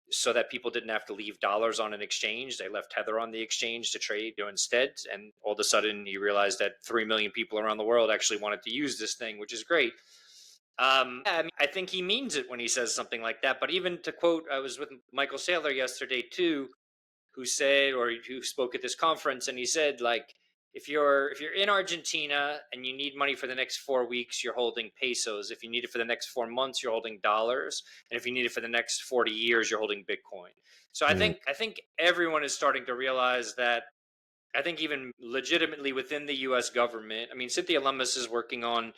so that people didn't have to leave dollars on an exchange. They left Tether on the exchange to trade instead. And all of a sudden, you realize that 3 million people around the world actually wanted to use this thing, which is great. I mean, I think he means it when he says something like that. But even to quote, I was with Michael Saylor yesterday too, who spoke at this conference, and he said, like, if you're in Argentina and you need money for the next 4 weeks, you're holding pesos. If you need it for the next 4 months, you're holding dollars, and if you need it for the next 40 years, you're holding Bitcoin. So I think everyone is starting to realize that. I think even legitimately within the U.S. government, I mean, Cynthia Lummis is working on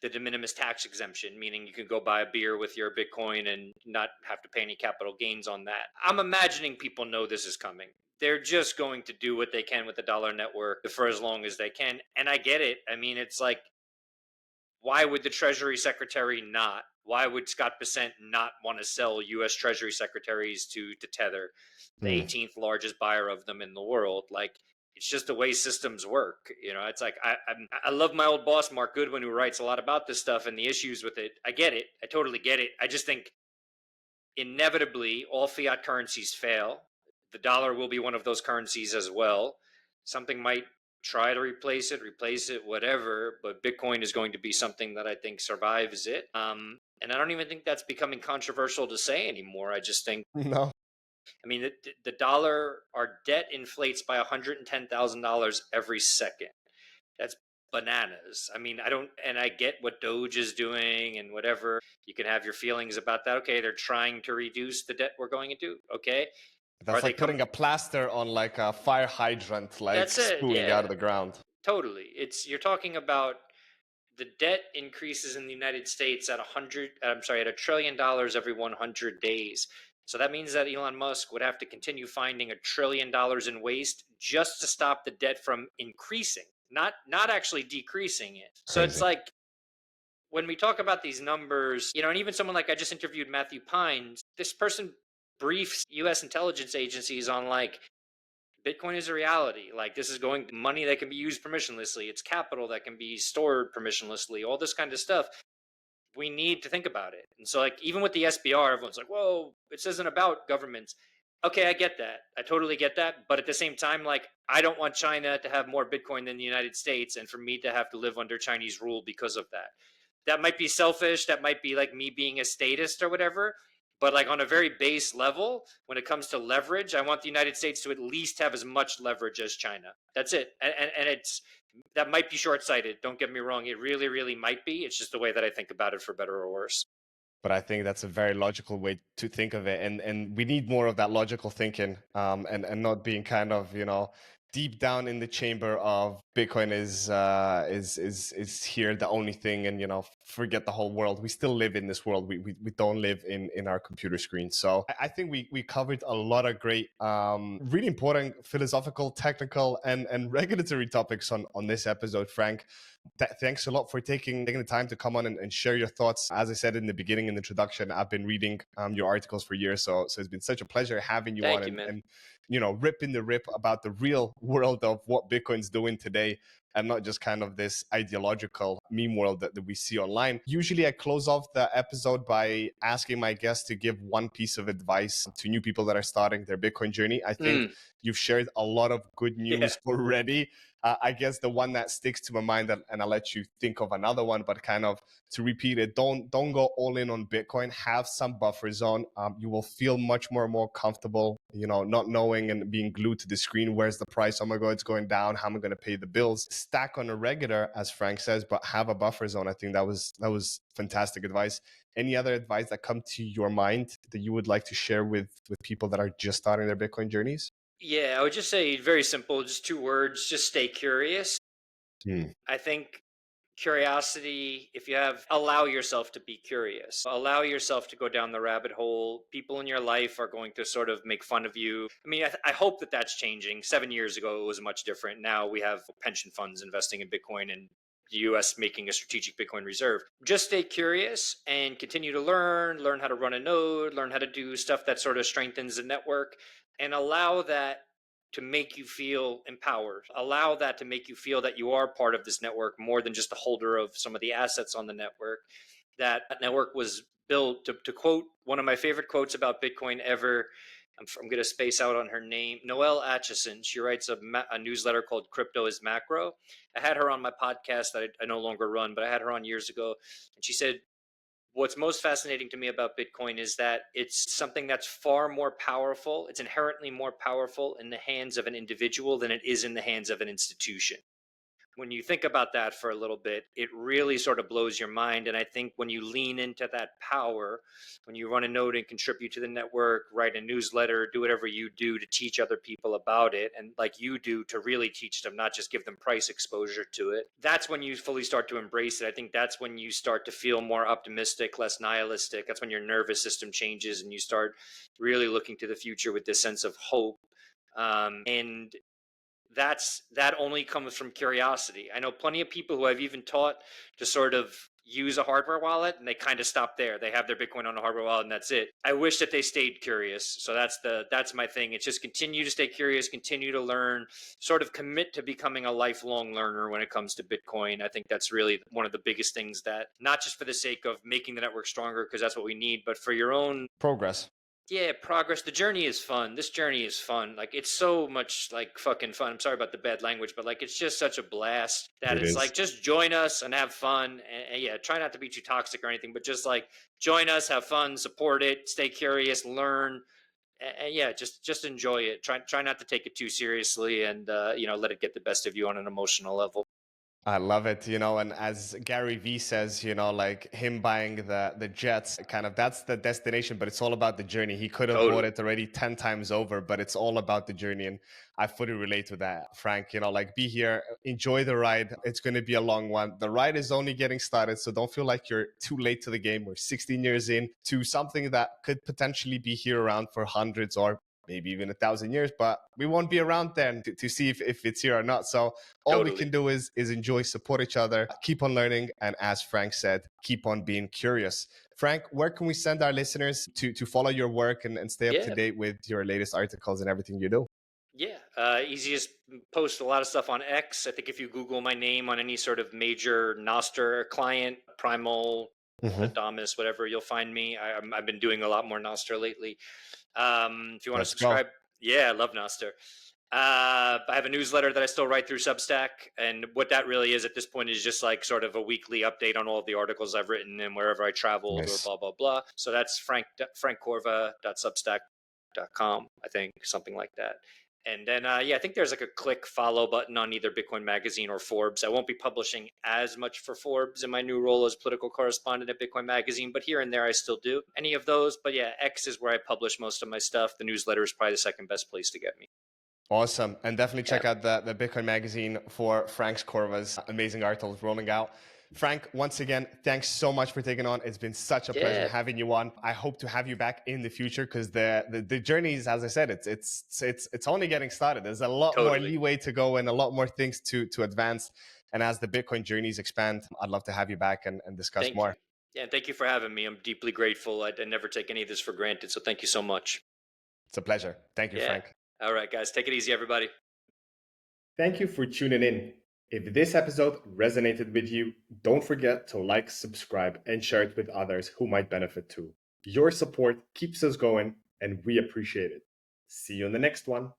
the de minimis tax exemption, meaning you can go buy a beer with your Bitcoin and not have to pay any capital gains on that. I'm imagining people know this is coming. They're just going to do what they can with the dollar network for as long as they can. And I get it. I mean, it's like, why would the Treasury Secretary not? Why would Scott Bessent not want to sell U.S. Treasury Secretaries to Tether, the 18th largest buyer of them in the world? Like, it's just the way systems work. It's like I love my old boss, Mark Goodwin, who writes a lot about this stuff and the issues with it. I get it. I totally get it. I just think inevitably all fiat currencies fail. The dollar will be one of those currencies as well. Something might try to replace it, whatever. But Bitcoin is going to be something that I think survives it. And I don't even think that's becoming controversial to say anymore. I just think no. I mean, the dollar, our debt inflates by $110,000 every second. That's bananas. I mean, I get what Doge is doing and whatever. You can have your feelings about that. Okay, they're trying to reduce the debt we're going into. Okay. That's like putting a plaster on like a fire hydrant, like spewing out of the ground. Totally. You're talking about the debt increases in the United States at at $1 trillion every 100 days. So that means that Elon Musk would have to continue finding $1 trillion in waste just to stop the debt from increasing, not actually decreasing it. Crazy. So it's like, when we talk about these numbers, and even someone like I just interviewed Matthew Pines, this person briefs U.S. intelligence agencies on like Bitcoin is a reality. Like, this is going money that can be used permissionlessly. It's capital that can be stored permissionlessly, all this kind of stuff. We need to think about it. And so, like, even with the SBR, everyone's like, whoa, this isn't about governments. Okay, I get that. I totally get that. But at the same time, like, I don't want China to have more Bitcoin than the United States and for me to have to live under Chinese rule because of that. That might be selfish. That might be like me being a statist or whatever. But like on a very base level, when it comes to leverage, I want the United States to at least have as much leverage as China. That's it. And it's, that might be short-sighted. Don't get me wrong. It really, really might be. It's just the way that I think about it, for better or worse. But I think that's a very logical way to think of it, and we need more of that logical thinking, and not being kind of, you know, deep down in the chamber of Bitcoin is here the only thing, and, you know, forget the whole world. We still live in this world. We don't live in our computer screen. So I think we covered a lot of great, really important philosophical, technical, and regulatory topics on this episode, Frank. Thanks a lot for taking the time to come on and share your thoughts. As I said in the beginning, in the introduction, I've been reading your articles for years, so it's been such a pleasure having you on, and you know, ripping the rip about the real world of what Bitcoin's doing today, and not just kind of this ideological meme world that we see online. Usually I close off the episode by asking my guests to give one piece of advice to new people that are starting their Bitcoin journey. I think you've shared a lot of good news already. I guess the one that sticks to my mind, and I'll let you think of another one, but kind of to repeat it, don't go all in on Bitcoin. Have some buffer zone. You will feel much more comfortable, you know, not knowing and being glued to the screen. Where's the price? Oh my God, it's going down. How am I going to pay the bills? Stack on a regular, as Frank says, but have a buffer zone. I think that was fantastic advice. Any other advice that come to your mind that you would like to share with people that are just starting their Bitcoin journeys? Yeah, I would just say very simple, just two words, just stay curious. I think curiosity, if you have, allow yourself to be curious, allow yourself to go down the rabbit hole. People in your life are going to sort of make fun of you. I mean, I hope that that's changing. 7 years ago, it was much different. Now we have pension funds investing in Bitcoin and the US making a strategic Bitcoin reserve. Just stay curious and continue to learn how to run a node, learn how to do stuff that sort of strengthens the network, and allow that to make you feel empowered. Allow that to make you feel that you are part of this network more than just a holder of some of the assets on the network. That network was built, to quote one of my favorite quotes about Bitcoin ever. I'm going to space out on her name. Noelle Atchison. She writes a newsletter called Crypto is Macro. I had her on my podcast that I no longer run, but I had her on years ago. And she said, what's most fascinating to me about Bitcoin is that it's something that's far more powerful. It's inherently more powerful in the hands of an individual than it is in the hands of an institution. When you think about that for a little bit, it really sort of blows your mind. And I think when you lean into that power, when you run a node and contribute to the network, write a newsletter, do whatever you do to teach other people about it, and like you do to really teach them, not just give them price exposure to it, that's when you fully start to embrace it. I think that's when you start to feel more optimistic, less nihilistic. That's when your nervous system changes and you start really looking to the future with this sense of hope. And that only comes from curiosity. I know plenty of people who I've even taught to sort of use a hardware wallet, and they kind of stop there. They have their Bitcoin on a hardware wallet and that's it. I wish that they stayed curious. So that's my thing. It's just continue to stay curious, continue to learn, sort of commit to becoming a lifelong learner when it comes to Bitcoin. I think that's really one of the biggest things, that not just for the sake of making the network stronger, because that's what we need, but for your own Progress. Yeah, progress. The journey is fun. This journey is fun. Like, it's so much like fucking fun. I'm sorry about the bad language, but like, it's just such a blast that It it's is. like, just join us and have fun. And yeah, try not to be too toxic or anything, but just like join us, have fun, support it, stay curious, learn. And yeah, just enjoy it. Try not to take it too seriously, and let it get the best of you on an emotional level. I love it, you know, and as Gary Vee says, you know, like him buying the jets, kind of that's the destination, but it's all about the journey. He could have bought it already 10 times over, but it's all about the journey. And I fully relate to that, Frank. You know, like, be here, enjoy the ride. It's going to be a long one. The ride is only getting started, so don't feel like you're too late to the game. We're 16 years in to something that could potentially be here around for hundreds or maybe even 1,000 years, but we won't be around then to see if it's here or not. So all we can do is enjoy, support each other, keep on learning, and as Frank said, keep on being curious. Frank, where can we send our listeners to follow your work and stay up to date with your latest articles and everything you do? Yeah, easiest post a lot of stuff on X. I think if you Google my name on any sort of major Nostr client, Primal, Hmm. Adamus, whatever, you'll find me. I've been doing a lot more Nostr lately. If you want to Let's go. subscribe, yeah, I love Nostr. I have a newsletter that I still write through Substack, and what that really is at this point is just like sort of a weekly update on all of the articles I've written and wherever I traveled or Nice. blah blah blah. So that's frankcorva.substack.com, I think, something like that. And then I think there's like a click follow button on either Bitcoin Magazine or Forbes. I won't be publishing as much for Forbes in my new role as political correspondent at Bitcoin Magazine, but here and there I still do any of those. But yeah, X is where I publish most of my stuff. The newsletter is probably the second best place to get me. Awesome. And definitely Yeah. check out the Bitcoin Magazine for Frank's Corva's amazing articles rolling out. Frank, once again, thanks so much for taking on. It's been such a pleasure Yeah. having you on. I hope to have you back in the future because the journey is, as I said, it's only getting started. There's a lot more Totally. leeway to go and a lot more things to advance. And as the Bitcoin journeys expand, I'd love to have you back and discuss Thank you. more. Yeah, and thank you for having me. I'm deeply grateful. I never take any of this for granted. So thank you so much. It's a pleasure. Thank you, Yeah. Frank. All right, guys. Take it easy, everybody. Thank you for tuning in. If this episode resonated with you, don't forget to like, subscribe, and share it with others who might benefit too. Your support keeps us going, and we appreciate it. See you in the next one.